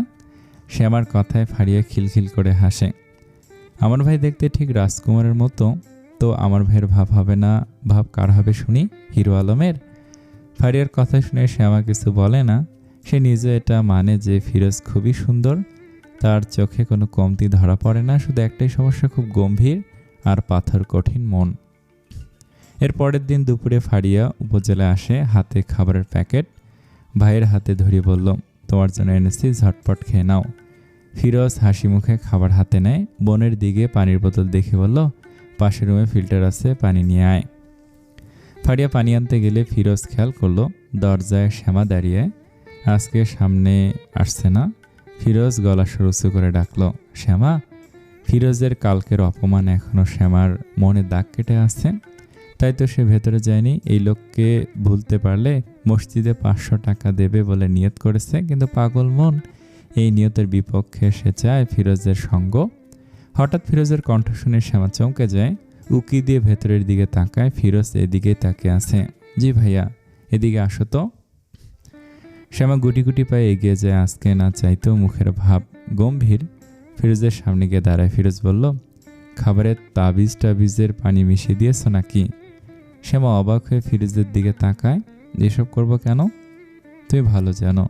শ্যামার কথায় ফারিয়া খিলখিল করে হাসে। আমার ভাই দেখতে ঠিক রাজকুমারের মতো, তো আমার ভাইয়ের ভাব হবে না? ভাব কার হবে শুনি, হিরো আলমের? ফারিয়ার কথা শুনে শ্যামা কিছু বলে না। সে নিজে এটা মানে যে ফিরোজ খুবই সুন্দর। তার চোখে কোনো কমতি ধরা পড়ে না, শুধু একটাই সমস্যা, খুব গম্ভীর আর পাথর কঠিন মন। এর পরের দিন দুপুরে ফারিয়া উপজেলায় আসে, হাতে খাবারের প্যাকেট। ভাইয়ের হাতে ধরিয়ে বলল, তোমার জন্য এনেছি, ঝটপট খেয়ে নাও। ফিরোজ হাসি মুখে খাবার হাতে নেয়। বোনের দিকে পানির বোতল দেখে বলল, পাশের রুমে ফিল্টার আছে, পানি নিয়ে আয়। ফারিয়া পানি আনতে গেলে ফিরোজ খেয়াল করলো দরজায় শ্যামা দাঁড়িয়ে। আজকে সামনে আসছে না। ফিরোজ গলা স্বর উঁচু করে ডাকলো, শ্যামা। ফিরোজের কালকের অপমান এখনও শ্যামার মনে দাগ কেটে আছে। তাই তো সে ভেতরে যায়নি। এই লোককে ভুলতে পারলে মসজিদে 500 টাকা দেবে বলে নিয়ত করেছে, কিন্তু পাগল মন এই নিয়তের বিপক্ষে সে চায় ফিরোজের সঙ্গ। হঠাৎ ফিরোজের কণ্ঠ শুনে শ্যামা চমকে যায়, উকি দিয়ে ভেতরের দিকে তাকায়। ফিরোজ এদিকে তাকিয়ে আছে। জি ভাইয়া, এদিকে আসো তো। শ্যামা গুটি গুটি পায়ে এগিয়ে যায়। আজকে না চাইতেও মুখের ভাব গম্ভীর। ফিরোজের সামনে গিয়ে দাঁড়ায়। ফিরোজ বলল, খাবারের তাবিজের পানি মিশিয়ে দিয়েছ নাকি? শ্যামা অবাক হয়ে ফিরোজের দিকে তাকায়। এসব করব কেন? তুই ভালো জানো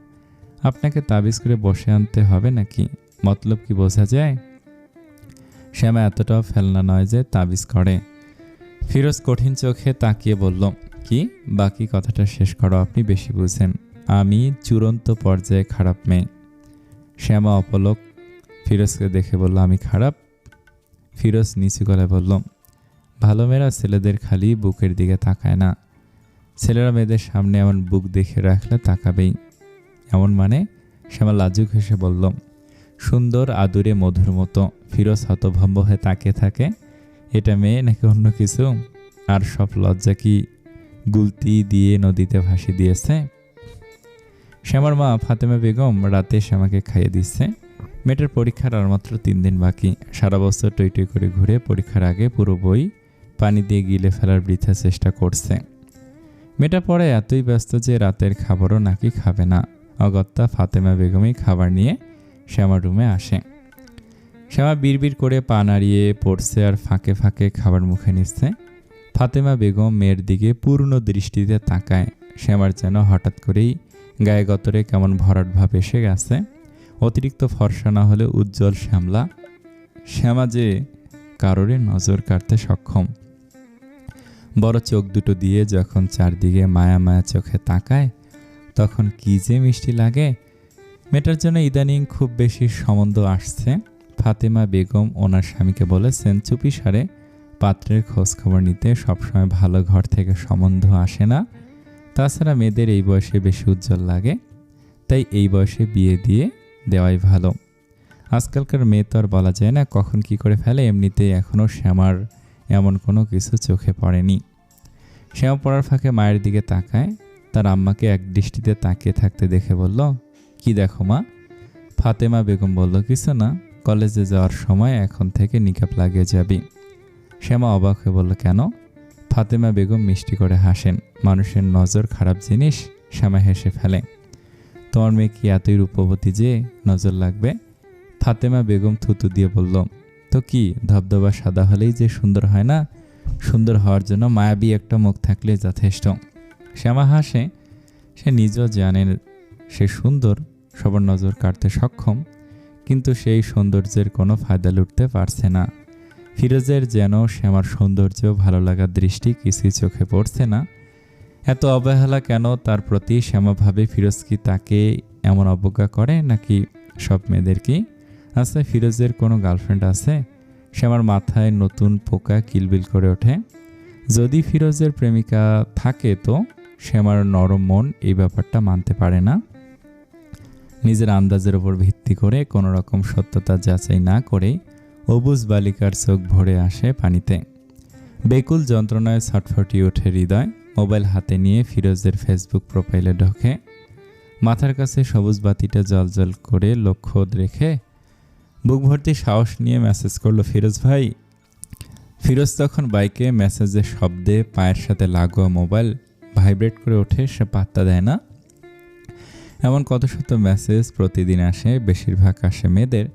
আপনাকে তাবিজ করে বসে আনতে হবে নাকি? মতলব কি বোঝা যায়? শ্যামা এতটাও ফেলনা নয় যে তাবিজ করে। ফিরোজ কঠিন চোখে তাকিয়ে বলল, কি? বাকি কথাটা শেষ করো, আপনি বেশি বুঝেন। আমি চূড়ান্ত পর্যায়ে খারাপ মেয়ে। শ্যামা অপলক ফিরোজকে দেখে বলল, আমি খারাপ? ফিরোজ নিচু গলায় বলল, ভালো মেয়েরা ছেলেদের খালি বুকের দিকে তাকায় না, ছেলেরা মেয়েদের সামনে এমন বুক দেখে রাখলে তাকাবেই। এমন মানে? শ্যামা লাজুক হেসে বলল, সুন্দর আদুরে মধুর মতো। ফিরোজ হতভম্ব হয়ে তাকিয়ে থাকে। এটা মেয়ে নাকি অন্য কিছু? আর সব লজ্জা কি গুলতি দিয়ে নদীতে ভাসিয়ে দিয়েছে? শ্যামার মা ফাতেমা বেগম রাতে শ্যামাকে খাইয়ে দিচ্ছে। মেয়েটার পরীক্ষার আর মাত্র 3 দিন বাকি। সারা বছর টই টই করে ঘুরে পরীক্ষার আগে পুরো বই পানি দিয়ে গিলে ফেলার বৃথা চেষ্টা করছে। মেয়েটা পরে এতই ব্যস্ত যে রাতের খাবারও নাকি খাবে না। অগত্যা ফাতেমা বেগমই খাবার নিয়ে শ্যামার রুমে আসে। শ্যামা বিড়বিড় করে পা নাড়িয়ে পড়ছে আর ফাঁকে ফাঁকে খাবার মুখে নিচ্ছে। ফাতেমা বেগম মেয়ের দিকে পূর্ণ দৃষ্টিতে তাকায়। শ্যামার যেন হঠাৎ করেই গায়ে গতরে কেমন ভরাট ভাব এসে গেছে। অতিরিক্ত ফর্সা না হলে উজ্জ্বল শ্যামলা। শ্যামা যে কারোরই নজর কাড়তে সক্ষম। বড় চোখ দুটো দিয়ে যখন চারদিকে মায়া মায়া চোখে তাকায় তখন কি যে মিষ্টি লাগে। মেয়েটার জন্য ইদানিং খুব বেশি সম্বন্ধ আসছে। ফাতেমা বেগম ওনার স্বামীকে বলেছেন চুপিসারে পাত্রের খোঁজ খবর নিতে। সবসময় ভালো ঘর থেকে সম্বন্ধ আসে না। তাছাড়া মেয়েদের এই বয়সে বেশি উজ্জ্বল লাগে, তাই এই বয়সে বিয়ে দিয়ে দেওয়াই ভালো। আজকালকার মেয়ে তো আর বলা যায় না কখন কি করে ফেলে। এমনিতেই এখনও শ্যামার এমন কোনো কিছু চোখে পড়েনি। শ্যামা পড়ার ফাঁকে মায়ের দিকে তাকায়। তার আম্মাকে এক দৃষ্টিতে তাকিয়ে থাকতে দেখে বলল, কি দেখো মা? ফাতেমা বেগম বলল, কিছু না, কলেজে যাওয়ার সময় এখন থেকে নিকাব লাগিয়ে যাবি। শ্যামা অবাক হয়ে বলল, কেন? ফাতেমা বেগম মিষ্টি করে হাসেন। মানুষের নজর খারাপ জিনিস। শ্যামা হেসে ফেলে, তোমার মেয়ে কি এতই রূপবতী যে নজর লাগবে? ফাতেমা বেগম থুতু দিয়ে বলল, তো কি ধবধবা সাদা হলেই যে সুন্দর হয় না? সুন্দর হওয়ার জন্য মায়াবী একটা মুখ থাকলে যথেষ্ট। শ্যামা হাসে। সে নিজেও জানেন সে সুন্দর, সবার নজর কাড়তে সক্ষম, কিন্তু সেই সৌন্দর্যের কোনো ফায়দা লুটতে পারছে না। ফিরোজের যেন শ্যামার সৌন্দর্য ভালো লাগার দৃষ্টি কিছুই চোখে পড়ছে না। এত অবহেলা কেন তার প্রতি? শ্যামা ভাবে, ফিরোজ কি তাকে এমন অবজ্ঞা করে নাকি সব মেয়েদের কি? আচ্ছা, ফিরোজের কোনো গার্লফ্রেন্ড আছে? শ্যামার মাথায় নতুন পোকা কিলবিল করে ওঠে। যদি ফিরোজের প্রেমিকা থাকে তো শ্যামার নরম মন এই ব্যাপারটা মানতে পারে না। নিজের আন্দাজের ওপর ভিত্তি করে কোনো রকম সত্যতা যাচাই না করেই অবুজ বালিকার চোখ ভরে আসে পানিতে। বেকুল যন্ত্রণায় ছটফটিয়ে ওঠে হৃদয়। মোবাইল হাতে নিয়ে ফিরোজের ফেসবুক প্রোফাইলে ঢোকে। মাথার কাছে সবুজ বাতিটা জলজল করে লক্ষ্য রেখে বুক ভর্তি সাহস নিয়ে মেসেজ করলো, ফিরোজ ভাই। ফিরোজ তখন বাইকে। মেসেজের শব্দে পায়ের সাথে লাগোয়া মোবাইল ভাইব্রেট করে ওঠে। সে পাত্তা দেয় না। এমন কত শত মেসেজ প্রতিদিন আসে। বেশিরভাগ আসে মেয়েদের।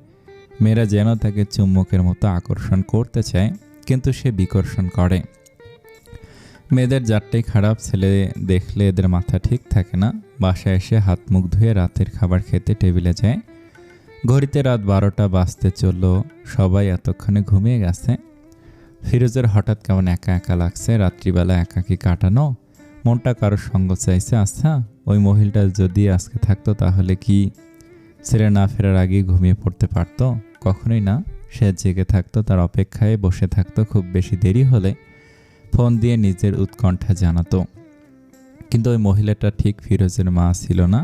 মেয়েরা যেন তাকে চুম্বকের মতো আকর্ষণ করতে চায়, কিন্তু সে বিকর্ষণ করে। মেয়েদের জাতটাই খারাপ। ছেলে দেখলে এদের মাথা ঠিক থাকে না। বাসায় এসে হাত মুখ ধুয়ে রাতের খাবার খেতে টেবিলে যায়। ঘড়িতে রাত 12টা বাজতে চলল। সবাই এতক্ষণে ঘুমিয়ে গেছে। ফিরোজের হঠাৎ কেমন একা একা লাগছে। রাত্রিবেলা একাকী কাটানো মনটা কারোর সঙ্গ চাইছে। আচ্ছা, ওই মহিলাটা যদি আজকে থাকতো তাহলে কি ছেলে না ফেরার আগেই ঘুমিয়ে পড়তে পারতো? কখনোই না। সে জেগে থাকতো, তার অপেক্ষায় বসে থাকতো। খুব বেশি দেরি হলে ফোন দিয়ে নিজের উৎকণ্ঠা জানাতো। কিন্তু ওই মহিলাটা ঠিক ফিরোজের মা ছিল না।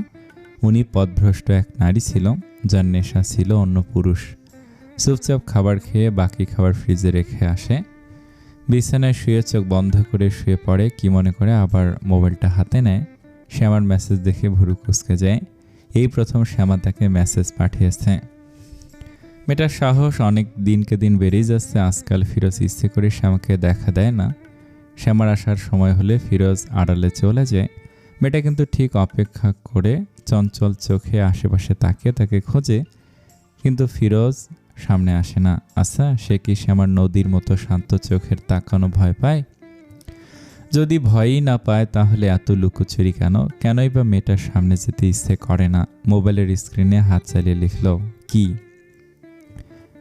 উনি পথভ্রষ্ট এক নারী ছিল, যার নেশা ছিল অন্য পুরুষ। চুপচাপ খাবার খেয়ে বাকি খাবার ফ্রিজে রেখে আসে, বিছানায় শুয়ে চোখ বন্ধ করে শুয়ে পড়ে। কি মনে করে আবার মোবাইলটা হাতে নেয়। শ্যামার মেসেজ দেখে ভুরু কুঁচকে যায়। এই প্রথম শ্যামা তাকে মেসেজ পাঠিয়েছে। মেয়েটার সাহস অনেক দিনকে দিন বেড়েই যাচ্ছে। আজকাল ফিরোজ ইচ্ছে করে শ্যামাকে দেখা দেয় না। শ্যামার আসার সময় হলে ফিরোজ আড়ালে চলে যায়। মেয়েটা কিন্তু ঠিক অপেক্ষা করে চঞ্চল চোখে আশেপাশে তাকিয়ে তাকে খোঁজে, কিন্তু ফিরোজ সামনে আসে না। আচ্ছা, সে কি শ্যামার নদীর মতো শান্ত চোখের তাকানো ভয় পায়? যদি ভয়ই না পায় তাহলে এত লুকোচুরি কেন? কেনই বা মেয়েটার সামনে যেতে ইচ্ছে করে না? মোবাইলের স্ক্রিনে হাত চালিয়ে লিখল, কি?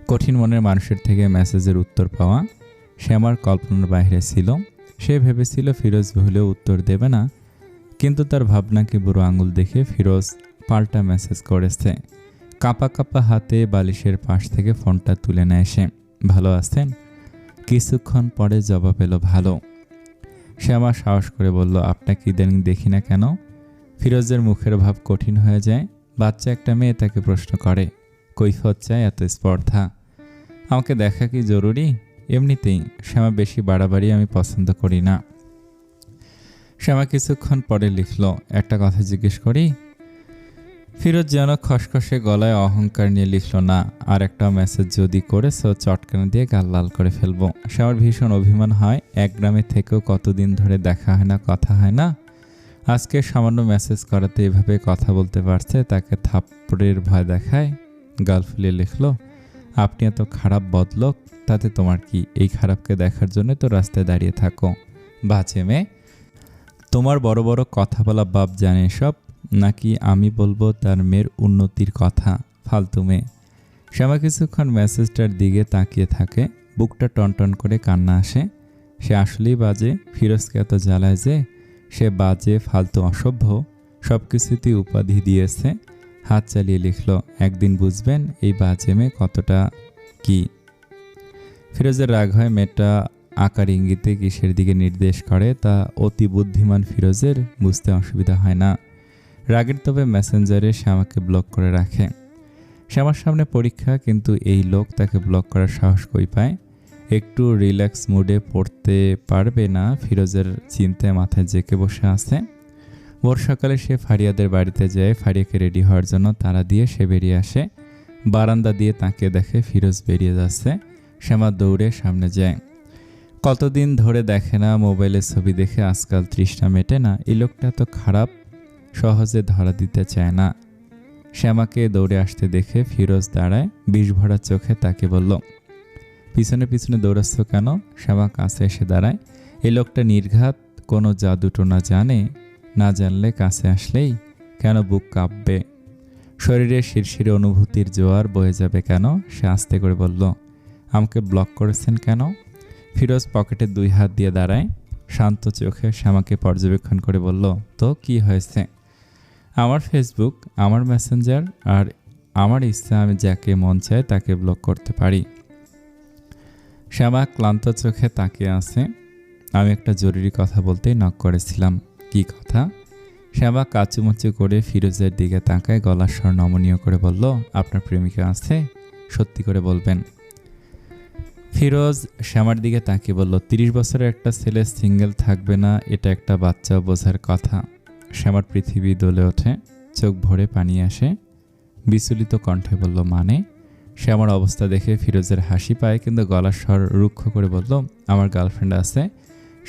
কঠিন মনের মানুষের থেকে মেসেজের উত্তর পাওয়া শ্যামার কল্পনার বাইরে ছিল। সে ভেবেছিল ফিরোজ ভুলেও উত্তর দেবে না, কিন্তু তার ভাবনাকে বুড়ো আঙুল দেখে ফিরোজ পাল্টা মেসেজ করেছে। কাঁপা কাঁপা হাতে বালিশের পাশ থেকে ফোনটা তুলে নেয় সে। ভালো আছেন? কিছুক্ষণ পরে জবাব এলো, ভালো। শ্যামা সাহস করে বলল, আপনাকে ইদানিং দেখি না কেন? ফিরোজের মুখের ভাব কঠিন হয়ে যায়। বাচ্চা একটা মেয়ে তাকে প্রশ্ন করে, কৈফিয়ত চায় এত স্পর্ধা? আমাকে দেখা কি জরুরি? এমনিতেই। শ্যামা, বেশি বাড়াবাড়ি আমি পছন্দ করি না। শ্যামা কিছুক্ষণ পরে লিখল, একটা কথা জিজ্ঞেস করি? ফিরোজ যেন খসখসে গলায় অহংকার নিয়ে লিখল, না। আর একটা মেসেজ যদি করেছো চটকানা দিয়ে গাল লাল করে ফেলবো। শ্যামার ভীষণ অভিমান হয়। এক গ্রামে থেকেও কতদিন ধরে দেখা হয় না, কথা হয় না। আজকে সামান্য মেসেজ করাতে এভাবে কথা বলতে পারছে, তাকে থাপ্পড়ের ভয় দেখায়। গাল ফুলিয়ে লিখল, আপনি এত খারাপ বদলোক, তাতে তোমার কি? এই খারাপকে দেখার জন্য তো রাস্তায় দাঁড়িয়ে থাকো। বাজে মেয়ে। তোমার বড় বড় কথা বলা বাপ জানে সব, নাকি আমি বলবো তার মেয়ের উন্নতির কথা? ফালতু মেয়ে। শ্যামা কিছুক্ষণ মেসেজটার দিকে তাকিয়ে থাকে। বুকটা টনটন করে কান্না আসে। সে আসলেই বাজে। ফিরোজকে এত জ্বালায় যে সে বাজে, ফালতু, অসভ্য সব কিছুতেই উপাধি দিয়েছে। হাত চালিয়ে লিখল, একদিন বুঝবেন এই বাজে মেয়ে কতটা কি। ফিরোজের রাগ হয়। মেয়েটা আকার ইঙ্গিতে কিসের দিকে নির্দেশ করে তা অতি বুদ্ধিমান ফিরোজের বুঝতে অসুবিধা হয় না। রাগের তবে মেসেঞ্জারে শ্যামাকে ব্লক করে রাখে। শ্যামার সামনে পরীক্ষা, কিন্তু এই লোক তাকে ব্লক করার সাহস কই পায়? একটু রিল্যাক্স মুডে পড়তে পারবে না, ফিরোজের চিন্তায় মাথায় জেঁকে বসে আছে। ভোর সকালে সে ফারিয়াদের বাড়িতে যায়। ফারিয়াকে রেডি হওয়ার জন্য তাড়া দিয়ে সে বেরিয়ে আসে। বারান্দা দিয়ে তাকিয়ে দেখে ফিরোজ বেরিয়ে যাচ্ছে। শ্যামা দৌড়ে সামনে যায়। কতদিন ধরে দেখে না, মোবাইলে ছবি দেখে আজকাল তৃষ্ণা মেটে না। এই লোকটা তো খারাপ, সহজে ধরা দিতে চায় না। শ্যামাকে দৌড়ে আসতে দেখে ফিরোজ দাঁড়ায়, বিষ ভরা চোখে তাকে বলল, পিছনে পিছনে দৌড়াচ্ছ কেন? শ্যামা কাছে এসে দাঁড়ায়। এই লোকটা নির্ঘাত, কোনো জাদুটোনা জানে? না জানলে কাছে আসলেই কেন বুক কাঁপবে? শরীরে শিরশিরে অনুভূতির জোয়ার বয়ে যাবে কেন? সে আস্তে করে বলল, আমাকে ব্লক করেছেন কেন? ফিরোজ পকেটে 2 হাত দিয়ে দাঁড়ায়, শান্ত চোখে শ্যামাকে পর্যবেক্ষণ করে বলল, তো কি হয়েছে? আমার ফেসবুক, আমার মেসেঞ্জার, আর আমার ইচ্ছা আমি যাকে মন চায় তাকে ব্লক করতে পারি। শ্যামা ক্লান্ত চোখে তাকিয়ে আছে। আমি একটা জরুরি কথা বলতেই নক করেছিলাম। কি কথা? শ্যামা কাচুমাচু করে ফিরোজের দিকে তাকায়, গলার স্বর নমনীয় করে বলল, আপনার প্রেমিকা আছে? সত্যি করে বলবেন। ফিরোজ শ্যামার দিকে তাকিয়ে বলল, 30 বছরের একটা ছেলে সিঙ্গেল থাকবে না, এটা একটা বাচ্চা বোঝার কথা। শ্যামার পৃথিবী দলে ওঠে, চোখ ভরে পানি আসে। বিচলিত কণ্ঠে বলল, মানে? শ্যামার অবস্থা দেখে ফিরোজের হাসি পায়, কিন্তু গলার স্বর রুক্ষ করে বলল, আমার গার্লফ্রেন্ড আছে,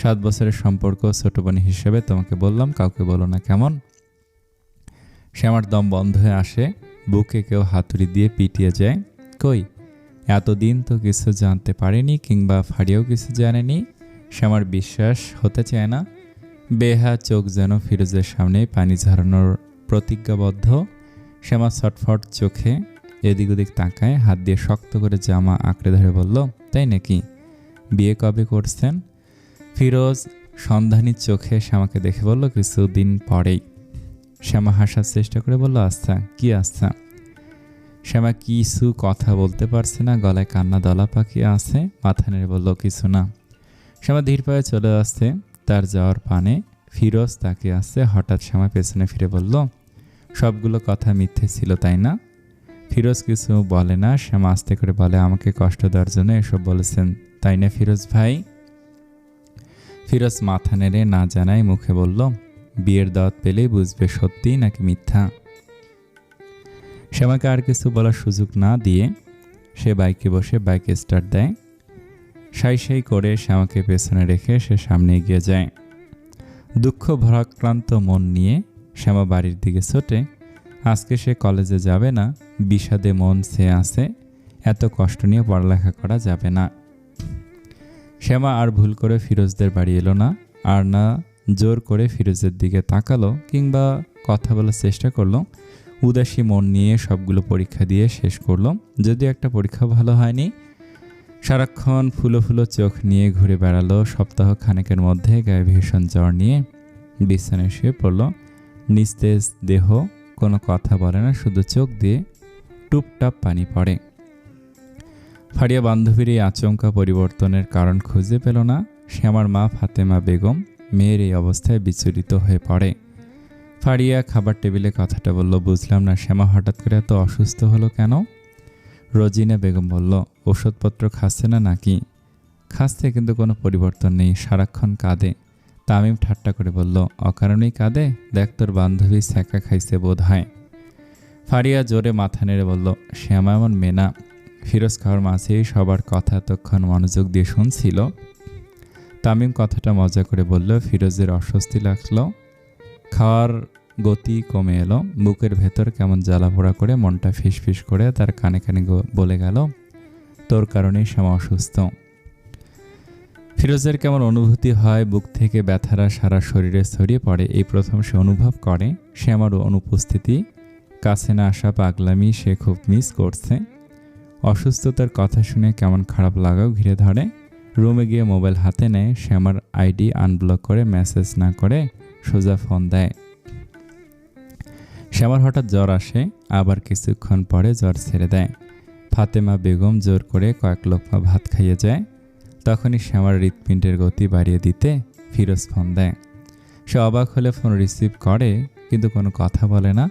7 বছরের সম্পর্ক, ছোট বোন হিসেবে তোমাকে বললাম, কাউকে বলো না, কেমন? শ্যামার দম বন্ধ হয়ে আসে, বুকে কেউ হাতুড়ি দিয়ে পিটিয়ে যায়। কই, এতদিন তো কিছু জানতে পারেনি, কিংবা ফাড়িয়েও কিছু জানেনি। শ্যামার বিশ্বাস হতে চায় না। বেহা চোখ যেন ফিরোজের সামনে পানি ঝরানোর প্রতিজ্ঞাবদ্ধ। শ্যামা ছটফট চোখে এদিক ওদিক তাকায়, হাত দিয়ে শক্ত করে জামা আঁকড়ে ধরে বলল, তাই নাকি? বিয়ে কবে করছেন? ফিরোজ সন্ধানী চোখে শ্যামাকে দেখে বলল, কিছুদিন পরেই। শ্যামা হাসার চেষ্টা করে বলল, আচ্ছা কি আচ্ছা? শ্যামা কিছু কথা বলতে পারছে না, গলায় কান্না দলা পাকিয়ে আছে, মাথা নেড়ে বলল, কিছু না। শ্যামা ধীর পায়ে চলে আসছে, তার যাওয়ার পানে ফিরোজ তাকিয়ে আসছে। হঠাৎ শ্যামা পেছনে ফিরে বলল, সবগুলো কথা মিথ্যে ছিল তাই না? ফিরোজ কিছু বলে না। শ্যামা আস্তে করে বলে, আমাকে কষ্ট দেওয়ার জন্য এসব বলেছেন তাই না ফিরোজ ভাই? ফিরোজ মাথা নেড়ে না জানায় মুখে বলল, বিয়ের দাওয়াত পেলেই বুঝবে সত্যি নাকি মিথ্যা। শ্যামাকে আর কিছু বলার সুযোগ না দিয়ে সে বাইকে বসে বাইক স্টার্ট দেয়। সাই সাই করে শ্যামাকে পেছনে রেখে সে সামনে এগিয়ে যায়। দুঃখ ভরাক্রান্ত মন নিয়ে শ্যামা বাড়ির দিকে ছোটে। আজকে সে কলেজে যাবে না, বিষাদে মন সে আছে, এত কষ্ট নিয়ে পড়ালেখা করা যাবে না। শ্যামা আর ভুল করে ফিরোজদের বাড়ি এলো না, আর না জোর করে ফিরোজের দিকে তাকালো কিংবা কথা বলার চেষ্টা করলো। উদাসী মন নিয়ে সবগুলো পরীক্ষা দিয়ে শেষ করলো। যদিও একটা পরীক্ষা ভালো হয়নি। সারাক্ষণ ফুলো ফুলো চোখ নিয়ে ঘুরে বেড়ালো। সপ্তাহ খানেকের মধ্যে গায়ে ভীষণ জ্বর নিয়ে বিছানায় শুয়ে পড়ল। নিস্তেজ দেহ, কোনো কথা বলে না, শুধু চোখ দিয়ে টুপটাপ পানি পড়ে। ফারিয়া বান্ধবীর এই আচমকা পরিবর্তনের কারণ খুঁজে পেল না। শ্যামার মা ফাতেমা বেগম মেয়ের এই অবস্থায় বিচলিত হয়ে পড়ে। ফারিয়া খাবার টেবিলে কথাটা বলল, বুঝলাম না শ্যামা হঠাৎ করে এত অসুস্থ হলো কেন? রোজিনা বেগম বলল, ওষুধপত্র খাচ্ছে না নাকি? খাচ্ছে, কিন্তু কোনো পরিবর্তন নেই, সারাক্ষণ কাঁদে। তামিম ঠাট্টা করে বলল, অকারণেই কাঁদে? দেখ তোর বান্ধবী ছ্যাঁকা খাইছে বোধ হয়। ফারিয়া জোরে মাথা নেড়ে বলল, শ্যামা এমন মেয়ে না। ফিরোজ খাওয়ার মাঝেই সবার কথা এতক্ষণ মনোযোগ দিয়ে শুনছিল। তামিম কথাটা মজা করে বলল, ফিরোজের অস্বস্তি লাগলো। খাওয়ার গতি কমে এলো। বুকের ভেতর কেমন জ্বালাপোড়া করে মনটা ফিসফিস করে তার কানে কানে বলে গেল, তোর কারণেই শ্যামা অসুস্থ। ফিরোজের কেমন অনুভূতি হয়, বুক থেকে ব্যথারা সারা শরীরে ছড়িয়ে পড়ে। এই প্রথম সে অনুভব করে শ্যামার অনুপস্থিতি, কাছে না আসা পাগলামি সে খুব মিস করছে। অসুস্থতার কথা শুনে কেমন খারাপ লাগাও ঘিরে ধরে। রুমে গিয়ে মোবাইল হাতে নেয়, শ্যামার আইডি আনব্লক করে মেসেজ না করে সোজা ফোন দেয়। শ্যামার হঠাৎ জ্বর আসে, আবার কিছুক্ষণ পরে জ্বর ছেড়ে দেয়। ফাতেমা বেগম জোর করে কয়েক লোকমা ভাত খাইয়ে যায়। তখনই শ্যামার হৃৎপিণ্ডের গতি বাড়িয়ে দিতে ফিরোজ ফোন দেয়। সে অবাক হলে ফোন রিসিভ করে, কিন্তু কোনো কথা বলে না।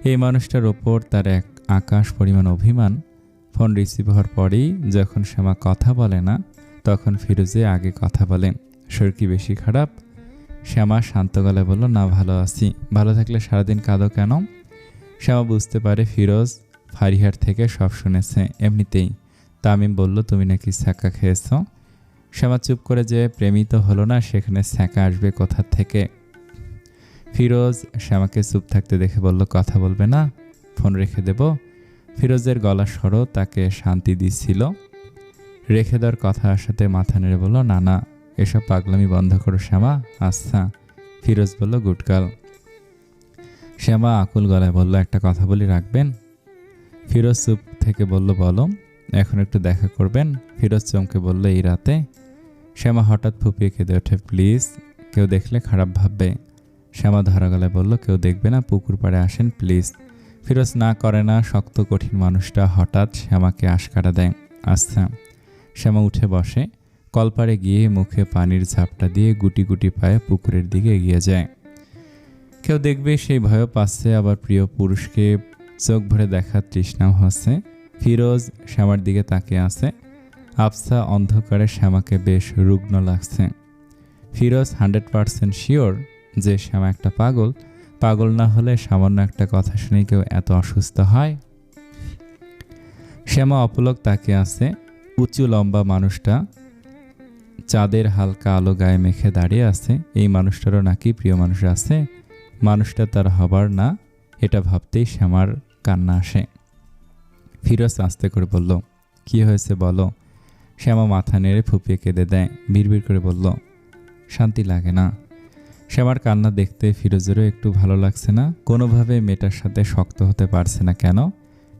এই মানুষটার ওপর তার এক আকাশ পরিমাণ অভিমান। ফোন রিসিভ হওয়ার পরেই যখন শ্যামা কথা বলে না, তখন ফিরোজে আগে কথা বলে। শরীর কি বেশি খারাপ? শ্যামা শান্ত গলায় বলল, না ভালো আছি। ভালো থাকলে সারাদিন কাঁদো কেন? শ্যামা বুঝতে পারে ফিরোজ ফারিহার থেকে সব শুনেছে এমনিতেই। তামিম বলল, তুমি নাকি ছ্যাঁকা খেয়েছ। শ্যামা চুপ করে, যে প্রেমিত হলো না সেখানে ছ্যাঁকা আসবে কোথা থেকে? ফিরোজ শ্যামাকে চুপ থাকতে দেখে বলল, কথা বলবে না? ফোন রেখে দেব? ফিরোজের গলা স্বরও তাকে শান্তি দিচ্ছিল। রেখে দেওয়ার কথা আসাতে মাথা নেড়ে বলল, না না, এসব পাগলামি বন্ধ করো শ্যামা। আচ্ছা। ফিরোজ বলল, গুড গার্ল। শ্যামা আকুল গলায় বলল, একটা কথা বলি, রাখবেন? ফিরোজ চুপ থেকে বলল, বলো। এখন একটু দেখা করবেন? ফিরোজ চমকে বলল, এই রাতে? শ্যামা হঠাৎ ফুপিয়ে কেঁদে ওঠে, প্লিজ, কেউ দেখলে খারাপ ভাববে। শ্যামা ধরা গলায় বলল, কেউ দেখবে না, পুকুর পাড়ে আসেন প্লিজ। ফিরোজ না করে না। শক্ত কঠিন মানুষটা হঠাৎ শ্যামাকে আশকারা দেয়। আচ্ছা। শ্যামা উঠে বসে, কলপাড়ে গিয়ে মুখে পানির ঝাপটা দিয়ে গুটি গুটি পায়ে পুকুরের দিকে এগিয়ে যায়। কেউ দেখবে সেই ভয়ও পাচ্ছে, আবার প্রিয় পুরুষকে চোখ ভরে দেখার তৃষ্ণাও হচ্ছে। ফিরোজ শ্যামার দিকে তাকিয়ে আছে। আফসা অন্ধকারে শ্যামাকে বেশ রুগ্ন লাগছে। ফিরোজ 100% শিওর যে শ্যামা একটা পাগল। পাগল না হলে সামান্য একটা কথা শুনে কেউ এত অসুস্থ হয়? শ্যামা অপলক তাকিয়ে আছে। উঁচু লম্বা মানুষটা চাঁদের হালকা আলো গায়ে মেখে দাঁড়িয়ে আছে। এই মানুষটারও নাকি প্রিয় মানুষ আছে। মানুষটা তার হবার না, এটা ভাবতেই শ্যামার কান্না আসে। ফিরোজ আস্তে করে বলল, কি হয়েছে বলো? শ্যামা মাথা নেড়ে ফুপিয়ে কেঁদে দেয়। বিড়বিড় করে বলল, শান্তি লাগে না। শ্যামার কান্না দেখতে ফিরোজেরও একটু ভালো লাগছে না। কোনোভাবে মেয়েটার সাথে শক্ত হতে পারছে না কেন।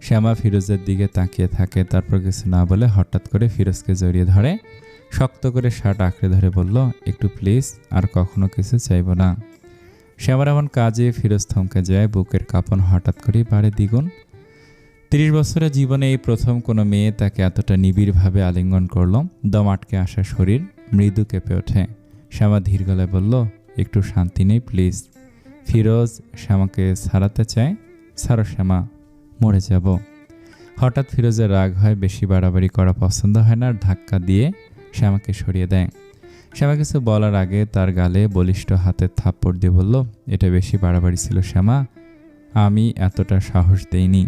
শ্যামা ফিরোজের দিকে তাকিয়ে থাকে, তারপর কিছু না বলে হঠাৎ করে ফিরোজকে জড়িয়ে ধরে। শক্ত করে শার্ট আঁকড়ে ধরে বলল, একটু প্লিজ, আর কখনো কিছু চাইব না। শ্যামার এমন কাজে ফিরোজ থমকে যায়, বুকের কাঁপন হঠাৎ করেই বাড়ে দ্বিগুণ। 30 বছরের জীবনে এই প্রথম কোনো মেয়ে তাকে এতটা নিবিড়ভাবে আলিঙ্গন করল। দম আটকে আসা শরীর মৃদু কেঁপে ওঠে। শ্যামা ধীর গলায় বলল, একটু শান্তি নেই প্লিজ। ফিরোজ শ্যামাকে ছাড়াতে চায়। ছাড়ো শ্যামা, মরে যাব। হঠাৎ ফিরোজের রাগ হয়, বেশি বাড়াবাড়ি করা পছন্দ হয় না, ধাক্কা দিয়ে শ্যামাকে সরিয়ে দেয়। শ্যামা কিছু বলার আগে তার গালে বলিষ্ঠ হাতের থাপ্পড় দিয়ে বলল, এটা বেশি বাড়াবাড়ি ছিল শ্যামা, আমি এতটা সাহস দেইনি।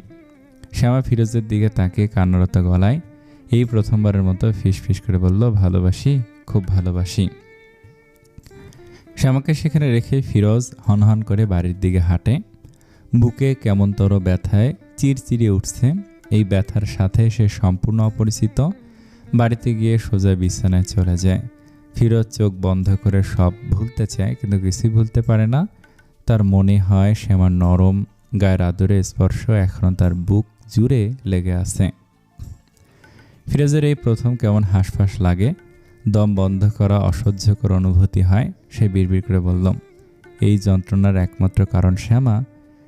শ্যামা ফিরোজের দিকে তাকিয়ে কান্নারত গলায় এই প্রথমবারের মতো ফিস ফিস করে বলল, ভালোবাসি, খুব ভালোবাসি। শ্যামাকে সেখানে রেখে ফিরোজ হনহন করে বাড়ির দিকে হাঁটে। বুকে কেমনতর ব্যথায় চিরচিরিয়ে উঠছে। এই ব্যথার সাথে সে সম্পূর্ণ অপরিচিত। বাড়িতে গিয়ে সোজা বিছানায় চলে যায়। ফিরোজ চোখ বন্ধ করে সব ভুলতে চায়, কিন্তু কিছুই ভুলতে পারে না। তার মনে হয় শ্যামার নরম গায়ের আদরে স্পর্শ এখনও তার বুক জুড়ে লেগে আছে। ফিরোজের এই প্রথম কেমন হাঁসফাঁস লাগে, দম বন্ধ করা অসহ্যকর অনুভূতি হয়। সে বিড়বিড় করে বলল, এই যন্ত্রণার একমাত্র কারণ শ্যামা।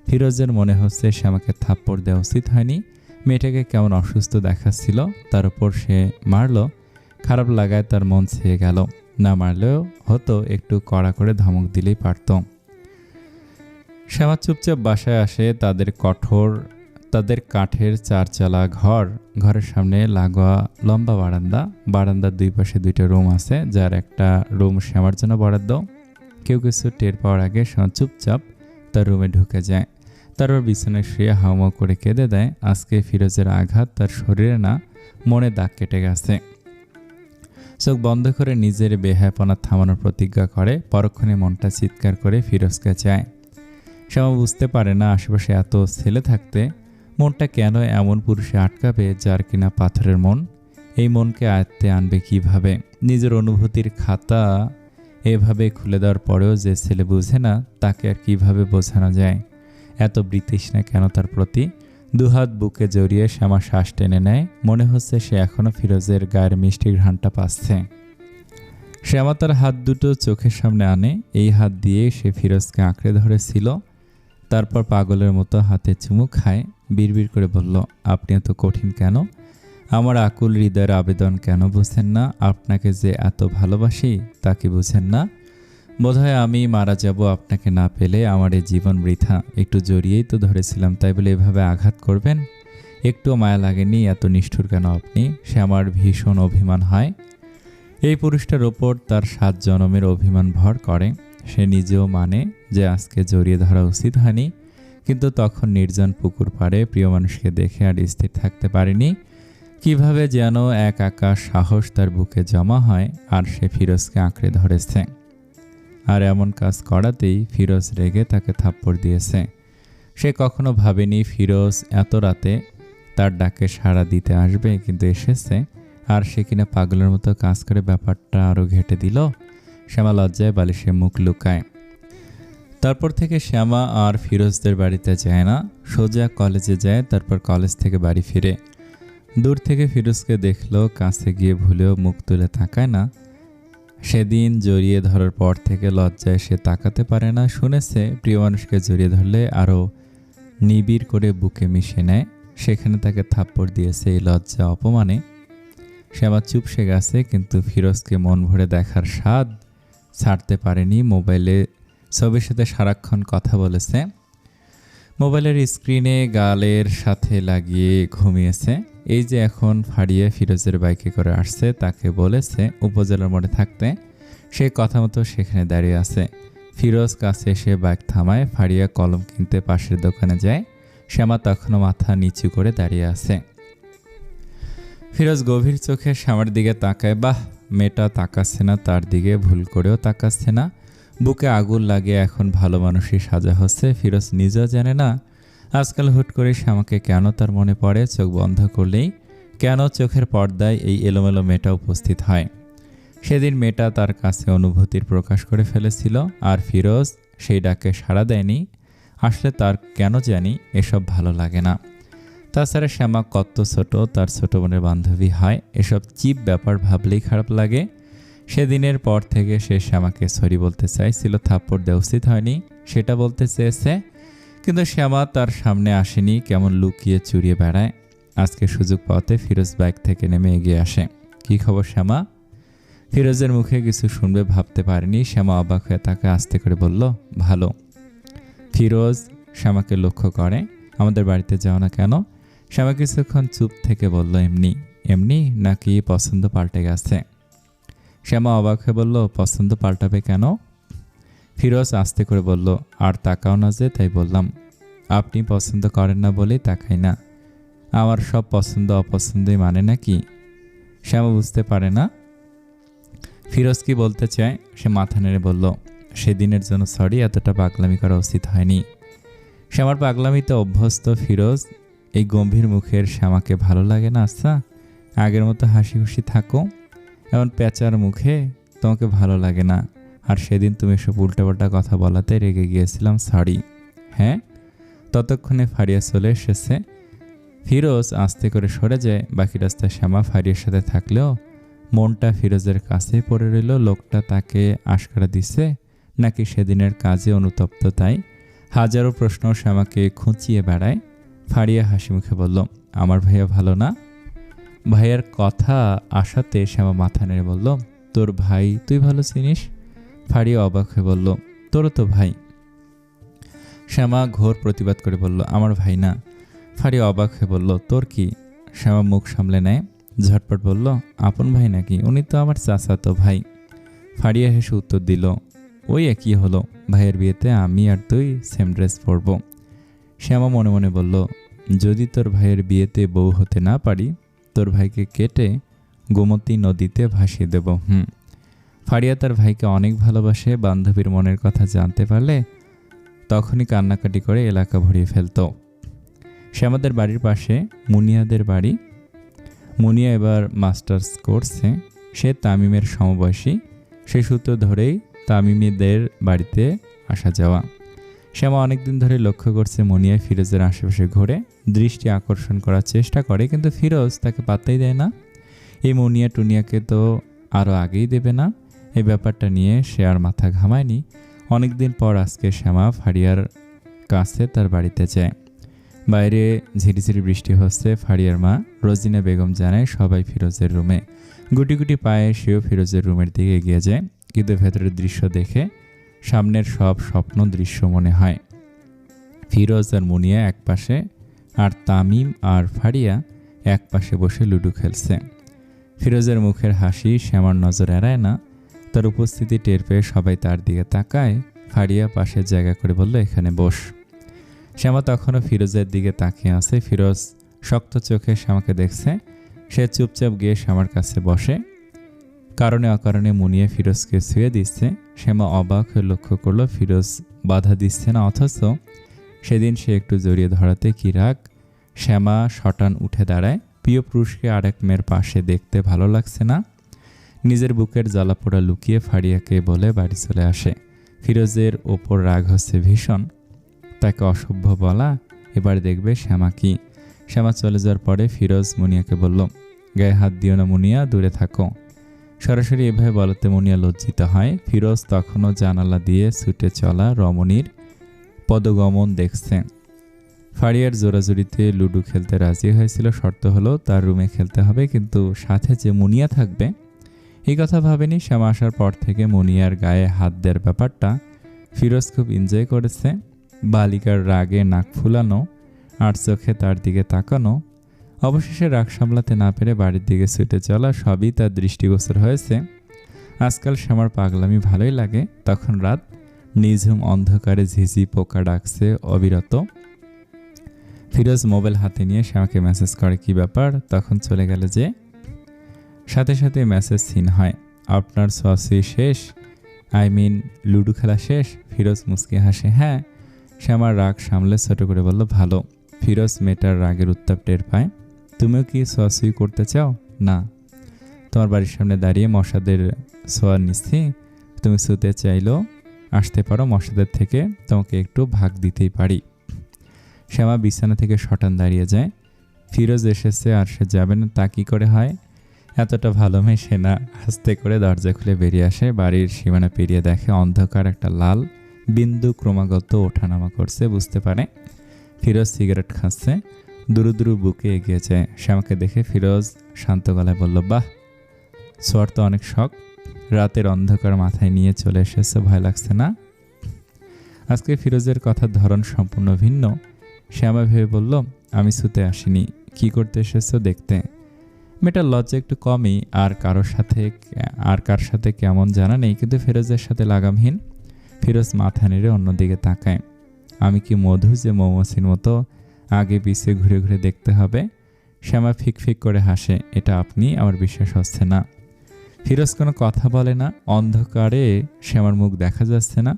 ফিরোজের মনে হচ্ছে শ্যামাকে থাপ্পড় দেওয়া উচিত হয়নি। মেয়েটাকে কেমন অসুস্থ দেখাচ্ছিল, তার উপর সে মারল। খারাপ লাগায় তার মন ছেয়ে গেল। না মারলেও হতো, একটু কড়া করে ধমক দিলেই পারত। শ্যামা চুপচাপ বাসায় আসে। তাদের কাঠের 4 চালা ঘর, ঘরের সামনে লাগোয়া লম্বা বারান্দা। বারান্দার দুই পাশে 2টা রুম আছে, যার একটা রুম শ্যামার জন্য বরাদ্দ। কেউ কিছু টের পাওয়ার আগে শ্যামা চুপচাপ তার রুমে ঢুকে যায়। তারপর বিছানায় শুয়ে হাউমাউ করে কেঁদে দেয়। আজকে ফিরোজের আঘাত তার শরীরে না, মনে দাগ কেটে গেছে। চোখ বন্ধ করে নিজের বেহায়াপনা থামানোর প্রতিজ্ঞা করে। পরক্ষণে মনটা চিৎকার করে ফিরোজকে চায়। শ্যামা বুঝতে পারে না, আশেপাশে এত ছেলে থাকতে মনটা কেন এমন পুরুষে আটকাবে যার কিনা পাথরের মন। এই মনকে আয়ত্তে আনবে কিভাবে? নিজের অনুভূতির খাতা এভাবে খুলে দেওয়ার পরেও যে ছেলে বুঝে না, তাকে আর কিভাবে বোঝানো যায়? এত বৃতৃষ্ণা কেন তার প্রতি? দুহাত বুকে জড়িয়ে শ্যামা শ্বাস টেনে নেয়। মনে হচ্ছে সে এখনও ফিরোজের গায়ের মিষ্টি ঘ্রাণটা পাচ্ছে। শ্যামা তার হাত দুটো চোখের সামনে আনে। এই হাত দিয়ে সে ফিরোজকে আঁকড়ে ধরেছিল। তারপর পাগলের মতো হাতে চুমু খায়। বিড়বিড় করে বলল, আপনি এত কঠিন কেন? আমার আকুল হৃদয়ের আবেদন কেন বুঝেন না? আপনাকে যে এত ভালোবাসি তা কি বুঝেন না? বোধহয় আমি মারা যাব আপনাকে না পেলে। আমার এই জীবন বৃথা। একটু জড়িয়েই তো ধরেছিলাম, তাই বলে এভাবে আঘাত করবেন? একটু মায়া লাগেনি? এত নিষ্ঠুর কেন আপনি? সে আমার ভীষণ অভিমান হয়। এই পুরুষটার ওপর তার 7 জনমের অভিমান ভর করে। সে নিজেও মানে যে আজকে জড়িয়ে ধরা উচিত হয়নি, কিন্তু তখন নির্জন পুকুর পাড়ে প্রিয় মানুষকে দেখে আর স্থির থাকতে পারেনি। কিভাবে যেন এক আকাশ সাহস তার বুকে জমা হয়, আর সে ফিরোজকে আঁকড়ে ধরেছে। আর এমন কাজ করাতেই ফিরোজ রেগে তাকে থাপ্পড় দিয়েছে। সে কখনো ভাবেনি ফিরোজ এত রাতে তার ডাকে সাড়া দিতে আসবে, কিন্তু এসেছে। আর সে কিনা পাগলের মতো কাজ করে ব্যাপারটা আরও ঘেঁটে দিল। শ্যামা লজ্জায় বালিশে মুখ লুকায়। তারপর থেকে শ্যামা আর ফিরোজদের বাড়িতে যায় না, সোজা কলেজে যায়। তারপর কলেজ থেকে বাড়ি ফিরে দূর থেকে ফিরোজকে দেখলো, কাছে গিয়ে ভুলেও মুখ তুলে তাকায় না। সেদিন জড়িয়ে ধরার পর থেকে লজ্জায় সে তাকাতে পারে না। শুনেছে প্রিয় মানুষকে জড়িয়ে ধরলে আরও নিবিড় করে বুকে মিশে নেয়। সেখানে তাকে থাপ্পড় দিয়েছে এই লজ্জা অপমানে। শ্যামা চুপসে গেছে, কিন্তু ফিরোজকে মন ভরে দেখার স্বাদ ছাড়তে পারেনি। মোবাইলে ছবির সাথে সারাক্ষণ কথা বলেছে। মোবাইলের স্ক্রিনে গালের সাথে লাগিয়ে ঘুমিয়েছে। এই যে এখন ফাড়িয়ে ফিরোজের বাইকে করে আসছে, তাকে বলেছে উপজেলার মোড়ে থাকতে। সে কথা মতো সেখানে দাঁড়িয়ে আছে। ফিরোজ কাছে এসে বাইক থামায়। ফাড়িয়া কলম কিনতে পাশের দোকানে যায়। শ্যামা তখনও মাথা নিচু করে দাঁড়িয়ে আছে। ফিরোজ গভীর চোখে শ্যামার দিকে তাকায়। বাহ, মেয়েটা তাকাচ্ছে না তার দিকে, ভুল করেও তাকাচ্ছে না। বুকে আগুন লাগে। এখন ভালো মানুষই সাজা হচ্ছে। ফিরোজ নিজেও জানে না আজকাল হুট করে শ্যামাকে কেন তার মনে পড়ে। চোখ বন্ধ করলেই কেন চোখের পর্দায় এই এলোমেলো মেয়েটা উপস্থিত হয়। সেদিন মেয়েটা তার কাছে অনুভূতির প্রকাশ করে ফেলেছিল, আর ফিরোজ সেই ডাকে সাড়া দেয়নি। আসলে তার কেন জানি এসব ভালো লাগে না। তাছাড়া শ্যামা কত ছোট, তার ছোট বোনের বান্ধবী হয়, এসব চিপ ব্যাপার ভাবলেই খারাপ লাগে। সেদিনের পর থেকে সে শ্যামাকে সরি বলতে চাইছিল, থাপ্পড় দেওয়া উচিত হয়নি সেটা বলতে চেয়েছে, কিন্তু শ্যামা তার সামনে আসেনি, কেমন লুকিয়ে চুরিয়ে বেড়ায়। আজকে সুযোগ পাওয়াতে ফিরোজ বাইক থেকে নেমে এগিয়ে আসে। কি খবর শ্যামা? ফিরোজের মুখে কিছু শুনবে ভাবতে পারেনি। শ্যামা অবাক হয়ে তাকে আস্তে করে বলল, ভালো। ফিরোজ শ্যামাকে লক্ষ্য করে, আমাদের বাড়িতে যাও না কেন? শ্যামা কিছুক্ষণ চুপ থেকে বলল, এমনি। এমনি নাকি পছন্দ পাল্টে গেছে? শ্যামা অবাক হয়ে বলল, পছন্দ পাল্টাবে কেন? ফিরোজ আস্তে করে বলল, আর তাকাও না যে, তাই বললাম। আপনি পছন্দ করেন না বলেই তাকাই না। আমার সব পছন্দ অপছন্দই মানে নাকি? শ্যামা বুঝতে পারে না ফিরোজ কি বলতে চায়। সে মাথা নেড়ে বলল, সেদিনের জন্য সরি, এতটা পাগলামি করা উচিত হয়নি। শ্যামার পাগলামিতে অভ্যস্ত ফিরোজ এই গম্ভীর মুখের শ্যামাকে ভালো লাগে না। আচ্ছা, আগের মতো হাসি খুশি থাকো, এমন প্যাঁচার মুখে তোমাকে ভালো লাগে না। আর সেদিন তুমি এসব উল্টাপাল্টা কথা বলাতে রেগে গিয়েছিলাম, সরি। হ্যাঁ? ততক্ষণে ফারিয়া চলে এসেছে। ফিরোজ আস্তে করে সরে যায়। বাকি রাস্তায় শ্যামা ফারিয়ার সাথে থাকলেও মনটা ফিরোজের কাছেই পড়ে রইল। লোকটা তাকে আশকারা দিচ্ছে নাকি সেদিনের কাজে অনুতপ্ত, তাই হাজারো প্রশ্ন শ্যামাকে খুঁচিয়ে বেড়ায়। ফারিয়া হাসি মুখে বলল, আমার ভাইয়া ভালো না? ভাইয়ার কথা আসাতে শ্যামা মাথা নেড়ে বলল, তোর ভাই তুই ভালো চিনিস? ফারিয়া অবাক হয়ে বলল, তোরও তো ভাই। শ্যামা ঘোর প্রতিবাদ করে বলল, আমার ভাই না। ফারিয়া অবাক হয়ে বলল, তোর কি? শ্যামা মুখ সামলে নেয়, ঝটপট বলল, আপন ভাই নাকি? উনি তো আমার চাচাতো ভাই। ফারিয়া হেসে উত্তর দিল, ওই একই হলো, ভাইয়ের বিয়েতে আমি আর তুই সেম ড্রেস পরব। শ্যামা মনে মনে বলল, যদি তোর ভাইয়ের বিয়েতে বউ হতে না পারি, তোর ভাইকে কেটে গোমতী নদীতে ভাসিয়ে দেব। ফারিয়া তার ভাইকে অনেক ভালোবাসে। বান্ধবীর মনের কথা জানতে পারলে তখনই কান্নাকাটি করে এলাকা ভরিয়ে ফেলত। শ্যামাদের বাড়ির পাশে মুনিয়াদের বাড়ি। মুনিয়া এবার মাস্টার্স করছে, সে তামিমের সমবয়সী। সে সূত্র ধরেই তামিমীদের বাড়িতে আসা যাওয়া। শ্যামা অনেকদিন ধরে লক্ষ্য করছে মুনিয়া ফিরোজের আশেপাশে ঘুরে, দৃষ্টি আকর্ষণ করার চেষ্টা করে, কিন্তু ফিরোজ তাকে পাত্তাই দেয় না। এই মুনিয়া টুনিয়াকে তো আরও আগেই দেবে না। এই ব্যাপারটা নিয়ে সে আর মাথা ঘামায়নি। অনেকদিন পর আজকে শ্যামা ফারিয়ার কাছে তার বাড়িতে যায়। বাইরে ঝিরিঝিরি বৃষ্টি হচ্ছে। ফারিয়ার মা রোজিনা বেগম জানায় সবাই ফিরোজের রুমে। গুটি গুটি পায়ে সেও ফিরোজের রুমের দিকে এগিয়ে যায়, কিন্তু ভেতরের দৃশ্য দেখে সামনের সব স্বপ্ন দৃশ্য মনে হয়। ফিরোজ আর মুনিয়া এক পাশে, আর তামিম আর ফারিয়া এক পাশে বসে লুডো খেলছে। ফিরোজের মুখের হাসি শ্যামার নজর এড়ায় না। তার উপস্থিতি টের পেয়ে সবাই তার দিকে তাকায়। ফারিয়া পাশের জায়গা করে বলল, এখানে বস। শ্যামা তখনও ফিরোজের দিকে তাকিয়ে আছে। ফিরোজ শক্ত চোখে শ্যামাকে দেখছে। সে চুপচাপ গিয়ে শ্যামার কাছে বসে। কারণে অকারণে মুনিয়া ফিরোজকে ছুঁয়ে দিচ্ছে। শ্যামা অবাক হয়ে লক্ষ্য করলো ফিরোজ বাধা দিচ্ছে না, অথচ সেদিন সে একটু জড়িয়ে ধরাতে কি রাগ। শ্যামা শটান উঠে দাঁড়ায়। প্রিয় পুরুষকে আরেক মেয়ের পাশে দেখতে ভালো লাগছে না। নিজের বুকের জ্বালাপোড়া লুকিয়ে ফারিয়াকে বলে বাড়ি চলে আসে। ফিরোজের ওপর রাগ হচ্ছে ভীষণ। তাকে অসভ্য বলা, এবার দেখবে শ্যামা কি। শ্যামা চলে যাওয়ার পরে ফিরোজ মুনিয়াকে বলল, গায়ে হাত দিও না মুনিয়া, দূরে থাকো। সরাসরি এভাবে বলাতে মুনিয়া লজ্জিত হয়। ফিরোজ তখনও জানালা দিয়ে ছুটে চলা রমণীর পদগমন দেখছে। ফারিয়ার জোরাজুরিতে লুডো খেলতে রাজি হয়েছিল, শর্ত হলো তার রুমে খেলতে হবে, কিন্তু সাথে যে মুনিয়া থাকবে এই কথা ভাবেনি। শ্যামা আসার পর থেকে মুনিয়ার গায়ে হাত দেওয়ার ব্যাপারটা ফিরোজ খুব এনজয় করেছে। বালিকার রাগে নাক ফুলানো আর চোখে তার দিকে তাকানো। অবশেষে রাগ সামলাতে না পেরে বাড়ির দিকে ছুটে চলা সবই তার দৃষ্টিগোচর হয়েছে। আজকাল শ্যামার পাগলামি ভালোই লাগে। তখন রাত, নিঝুম অন্ধকারে ঝিঝি পোকা ডাকছে অবিরত। ফিরোজ মোবাইল হাতে নিয়ে শ্যামাকে মেসেজ করে, কি ব্যাপার? তখন চলে গেল যে। সাথে সাথে মেসেজ সিন হয়, আপনার সসি শেষ, লুডো খেলা শেষ। ফিরোজ মুচকি হাসে। হ্যাঁ। শ্যামার রাগ সামলে ছোট করে বলল, ভালো। ফিরোজ মেয়েটার রাগের উত্তাপ টের পায়। তুমিও কি সোয়াসুই করতে চাও? না, তোমার বাড়ির সামনে দাঁড়িয়ে মশাদের সোয়া নিচ্ছি, তুমি শুতে চাইলেও আসতে পারো, মশাদের থেকে তোমাকে একটু ভাগ দিতেই পারি। শ্যামা বিছানা থেকে শটান দাঁড়িয়ে যায়। ফিরোজ এসেছে আর সে যাবে না, তা কি করে হয়? এতটা ভালো মেয়ে সে না। আস্তে করে দরজা খুলে বেরিয়ে আসে। বাড়ির সীমানা পেরিয়ে দেখে অন্ধকার একটা লাল বিন্দু ক্রমাগত ওঠানামা করছে। বুঝতে পারে ফিরোজ সিগারেট খাচ্ছে। দুরু দুরু বুকে এগিয়ে যায়। শ্যামাকে দেখে ফিরোজ শান্ত গলায় বলল, বাহ, ছোঁয়ার তো অনেক শখ। রাতের অন্ধকার মাথায় নিয়ে চলে এসেছে, ভয় লাগছে না? আজকে ফিরোজের কথার ধরন সম্পূর্ণ ভিন্ন। শ্যামা ভেবে বলল, আমি ছুতে আসিনি। কি করতে এসেছো? দেখতে। মেয়েটার লজ্জা একটু কমই। আর কার সাথে কেমন জানা নেই, কিন্তু ফিরোজের সাথে লাগামহীন। ফিরোজ মাথা নেড়ে অন্যদিকে তাকায়। আমি কি মধু যে মৌমাছির মতো আগে পিছে ঘুরে ঘুরে দেখতে হবে? শ্যামা ফিক ফিক করে হাসে। এটা আপনি, আমার বিশ্বাস হচ্ছে না। ফিরোজ কোনো কথা বলে না। অন্ধকারে শ্যামার মুখ দেখা যাচ্ছে না।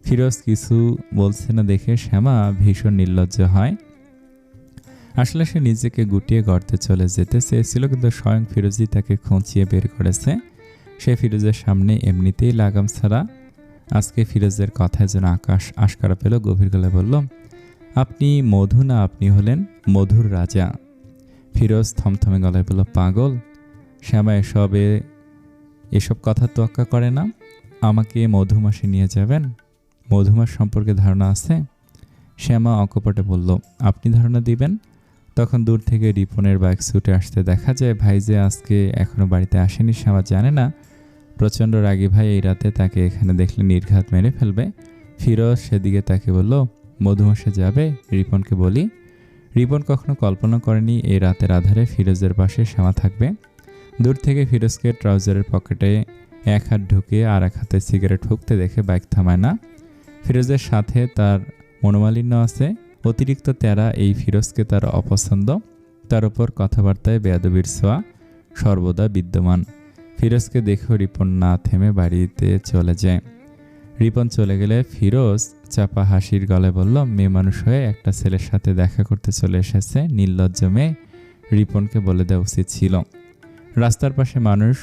ফিরোজ কিছু বলছে না দেখে শ্যামা ভীষণ নির্লজ্জ হয়। আসলে সে নিজেকে গুটিয়ে গর্তে চলে যেতে চেয়েছিল, কিন্তু স্বয়ং ফিরোজই তাকে খুঁচিয়ে বের করেছে। সে ফিরোজের সামনে এমনিতেই লাগাম ছাড়া। আজকে ফিরোজের কথায় যেন আকাশ আশকারা পেল। গভীর গলায় বলল, আপনি মধু না, আপনি হলেন মধুর রাজা। ফিরোজ থমথমে গলায় বলল, পাগল। শ্যামা এসব কথা তোয়াক্কা করে না। আমাকে মধুমাসে নিয়ে যাবেন? মধুমাস সম্পর্কে ধারণা আছে? শ্যামা অকপটে বলল, আপনি ধারণা দিবেন? তখন দূর থেকে রিপনের বাইক ছুটে আসতে দেখা যায়। ভাই যে আজকে এখনো বাড়িতে আসেনি শ্যামা জানে না। প্রচণ্ড রাগী ভাই এই রাতে তাকে এখানে দেখলে নির্ঘাত মেরে ফেলবে। ফিরোজ সেদিকে তাকে বলল, মধুমাসে যাবে? রিপনকে বলি। রিপন কখনো কল্পনা করেনি এই রাতের আধারে ফিরোজের পাশে শ্যামা থাকবে। দূর থেকে ফিরোজকে ট্রাউজারের পকেটে এক হাত ঢুকিয়ে আর এক হাতে সিগারেট ফুঁকতে দেখে বাইক থামায় না। ফিরোজের সাথে তার মনোমালিন্য আছে। অতিরিক্ত তেরা এই ফিরোজকে তার অপছন্দ। তার উপর কথাবার্তায় বেয়াদবির ছোঁয়া সর্বদা বিদ্যমান। ফিরোজকে দেখেও রিপন না থেমে বাড়িতে চলে যায়। রিপন চলে গেলে ফিরোজ চাপা হাসির গলায় বলল, মেয়ে মানুষ হয়ে একটা ছেলের সাথে দেখা করতে চলে এসেছে, নির্লজ্জ মেয়ে। রিপনকে বলে দেওয়া উচিত ছিল। রাস্তার পাশে মানুষ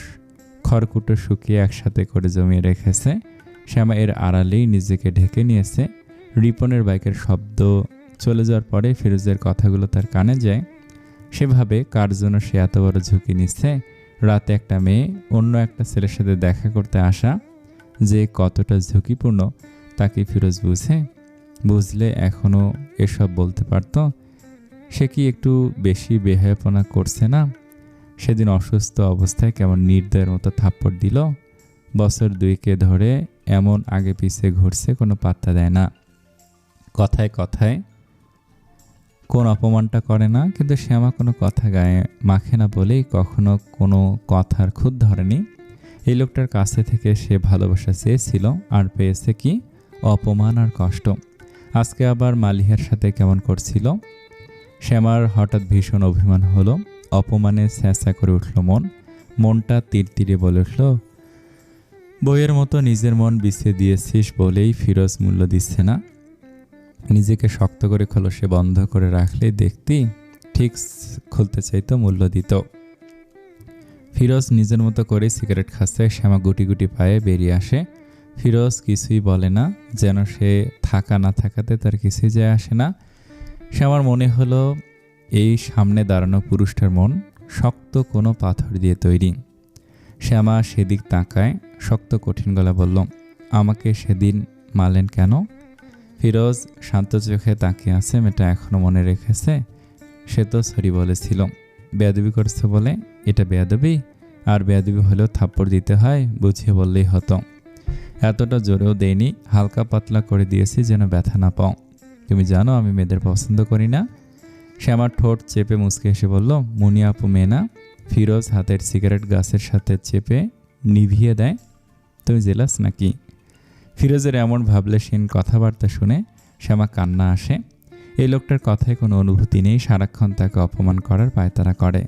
খড়কুটো শুকিয়ে একসাথে করে জমিয়ে রেখেছে। শ্যামা এর আড়ালেই নিজেকে ঢেকে নিয়েছে। রিপনের বাইকের শব্দ চলে যাওয়ার পরে ফিরোজের কথাগুলো তার কানে যায়। সেভাবে কার জন্য সে এত বড় ঝুঁকি নিচ্ছে? রাতে একটা মেয়ে অন্য একটা ছেলের সাথে দেখা করতে আসা যে কতটা ঝুঁকিপূর্ণ তা কি ফিরোজ বুঝলে এখনও এসব বলতে পারত? সে কি একটু বেশি বেহায়াপনা করছে না? সেদিন অসুস্থ অবস্থায় কেমন নির্দয়ের মতো থাপ্পড় দিল। বছর দুইকে ধরে এমন আগে পিছে ঘুরছে, কোনো পাত্তা দেয় না। কথায় কথায় কোন অপমানটা করে না, কিন্তু শ্যামা কোনো কথা গায়ে মাখে না বলেই কখনো কোনো কথার খুঁত ধরেনি। এই লোকটার কাছে থেকে সে ভালোবাসা চেয়েছিল, আর পেয়েছে কি? অপমান আর কষ্ট। আজকে আবার মালিহার সাথে কেমন করছিল। শ্যামার হঠাৎ ভীষণ অভিমান হলো। অপমানে স্যাঁচা করে উঠল মনটা তীর বলে উঠল, বইয়ের মতো নিজের মন বিছিয়ে দিয়েছিস বলেই ফিরোজ মূল্য দিচ্ছে না। নিজেকে শক্ত করে খোলসে বন্ধ করে রাখলে দেখতি ঠিক খুলতে চাইতো, মূল্য দিত। ফিরোজ নিজের মতো করে সিগারেট খাচ্ছে। শ্যামা গুটি গুটি পায়ে বেরিয়ে আসে। ফিরোজ কিছুই বলে না, যেন সে থাকা না থাকাতে তার কিছুই যায় আসে না। শ্যামার মনে হলো এই সামনে দাঁড়ানো পুরুষটার মন শক্ত কোনো পাথর দিয়ে তৈরি। শ্যামা সেদিক তাকায়, শক্ত কঠিন গলা বলল, আমাকে সেদিন মারলেন কেন? ফিরোজ শান্ত চোখে তাকিয়ে আছে। মেয়েটা এখনো মনে রেখেছে। সে তো সরি বলেছিল। বেয়াদবি করছে বলে এটা বেয়াদবি? আর বেয়াদবি হলেও থাপ্পড় দিতে হয়, বুঝিয়ে বললেই হতো। এতটা জোরেও দেয়নি, হালকা পাতলা করে দিয়েছি যেন ব্যথা না পাও। তুমি জানো আমি মেয়েদের পছন্দ করি না। শ্যামার ঠোঁট চেপে মুচকে এসে বলল, মুনি আপু মেয়ে না? ফিরোজ হাতের সিগারেট গাছের সাথে চেপে নিভিয়ে দেয়। তুমি জেলাস নাকি? ফিরোজের এমন ভাবলেশীন কথাবার্তা শুনে শ্যামা কান্না আসে। এই লোকটার কথায় কোনো অনুভূতি নেই, সারাক্ষণ তাকে অপমান করার পায়তারা করে।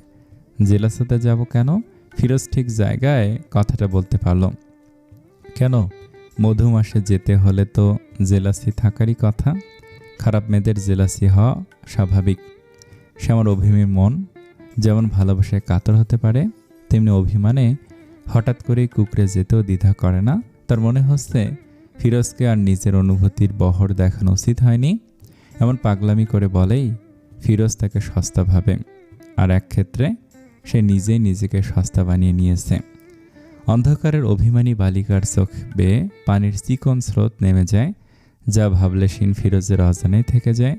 জেলাস হতে যাব কেন? ফিরোজ ঠিক জায়গায় কথাটা বলতে পারল। কেন? মধুমাসে যেতে হলে তো জেলাসি থাকারই কথা। খারাপ মেয়েদের জেলাসি হওয়া স্বাভাবিক। শ্যামার অভিমানী মন যেমন ভালোবাসায় কাতর হতে পারে, তেমনি অভিমানে হঠাৎ করেই কুকড়ে যেতেও দ্বিধা করে না। তার মনে হচ্ছে ফিরোজকে আর নিজের অনুভূতির বহর দেখানো উচিত হয়নি। এমন পাগলামি করে বলেই ফিরোজ তাকে সস্তা ভাবে। আর এক ক্ষেত্রে সে নিজেই নিজেকে সস্তা বানিয়ে নিয়েছে। অন্ধকারের অভিমানী বালিকার চোখ বেয়ে পানির চিকন স্রোত নেমে যায়, যা ভাবলে শিন ফিরোজের অজানাই থেকে যায়।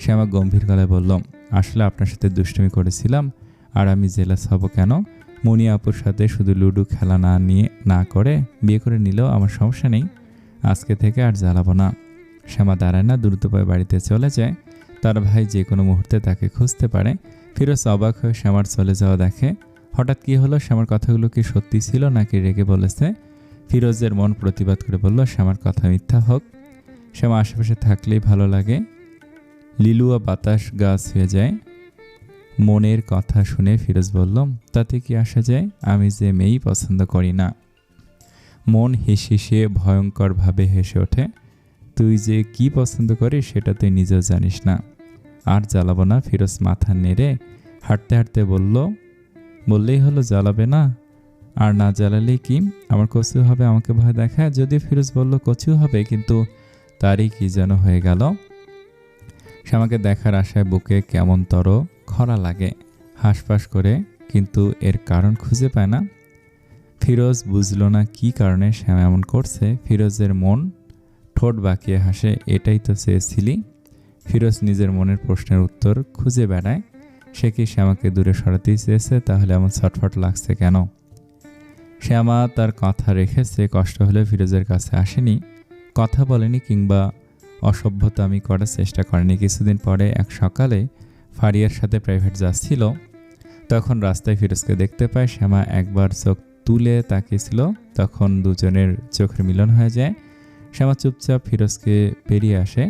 শ্যামা গম্ভীর গলায় বলল, আসলে আপনার সাথে দুষ্টুমি করেছিলাম, আর আমি জেলাস হব কেন? মনি আপুর সাথে শুধু লুডো খেলা না করে বিয়ে করে নিলেও আমার সমস্যা নেই। আজকে থেকে আর জ্বালাবো না। শ্যামা দাঁড়ায় না, দ্রুত পায়ে বাড়িতে চলে যায়। তার ভাই যে কোনো মুহূর্তে তাকে খুঁজতে পারে। ফিরোজ অবাক হয়ে শ্যামার চলে যাওয়া দেখে। হঠাৎ কি হলো? শ্যামার কথাগুলো কি সত্যি ছিল নাকি রেগে বলেছে? ফিরোজের মন প্রতিবাদ করে বলল, শ্যামার কথা মিথ্যা হোক। শ্যামা আশেপাশে থাকলেই ভালো লাগে। লিলুয়া বাতাস গাছ হয়ে যায়। মনের কথা শুনে ফিরোজ বলল, তাতে কি আসা যায়? আমি যে মেয়েই পছন্দ করি না। মন হেসে ভয়ঙ্করভাবে হেসে ওঠে। তুই যে কি পছন্দ করিস সেটা তুই নিজেও জানিস না। আর জ্বালাবো না। ফিরোজ মাথা নেড়ে হাঁটতে হাঁটতে বললেই হলো জ্বালাবে না। আর না জ্বালালেই কি আমার কচু হবে? আমাকে ভয় দেখায়। যদিও ফিরোজ বলল কচু হবে, কিন্তু তারই কি যেন হয়ে গেল। শ্যামাকে দেখার আশায় বুকে কেমনতর খরা লাগে, হাঁসফাঁস করে, কিন্তু এর কারণ খুঁজে পায় না। ফিরোজ বুঝল না কি কারণে শ্যামা এমন করছে। ফিরোজের মন ঠোঁট বাঁকিয়ে হাসে, এটাই তো চেয়েছিলি? ফিরোজ নিজের মনের প্রশ্নের উত্তর খুঁজে বেড়ায়। সে কি শ্যামাকে দূরে সরাতেই চেয়েছে? তাহলে এমন ছটফট লাগছে কেন? শ্যামা তার কথা রেখেছে, কষ্ট হলে ফিরোজের কাছে আসেনি, কথা বলেনি, কিংবা অসভ্যতামি করার চেষ্টা করেনি। কিছুদিন পরে এক সকালে ফারিয়ার সাথে প্রাইভেট যাচ্ছিল, তখন রাস্তায় ফিরোজকে দেখতে পায়। শ্যামা একবার চোখ তুলে তাকিয়েছিল, তখন দুজনের চোখের মিলন হয়ে যায়। শ্যামা চুপচাপ ফিরোজকে পেরিয়ে আসে।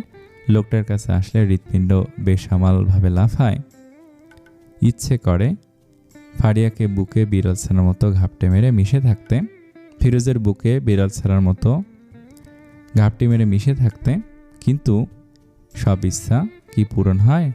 লোকটার কাছে আসলে হৃৎপিণ্ড বেসামালভাবে লাফায়। ইচ্ছে করে ফারিয়াকে বুকে বিড়াল ছানার মতো ঘাপটে মেরে মিশে থাকতে, ফিরোজের বুকে বিড়াল ছানার মতো ঘাপটি মেরে মিশে থাকতে, কিন্তু সব ইচ্ছা কি পূরণ হয়?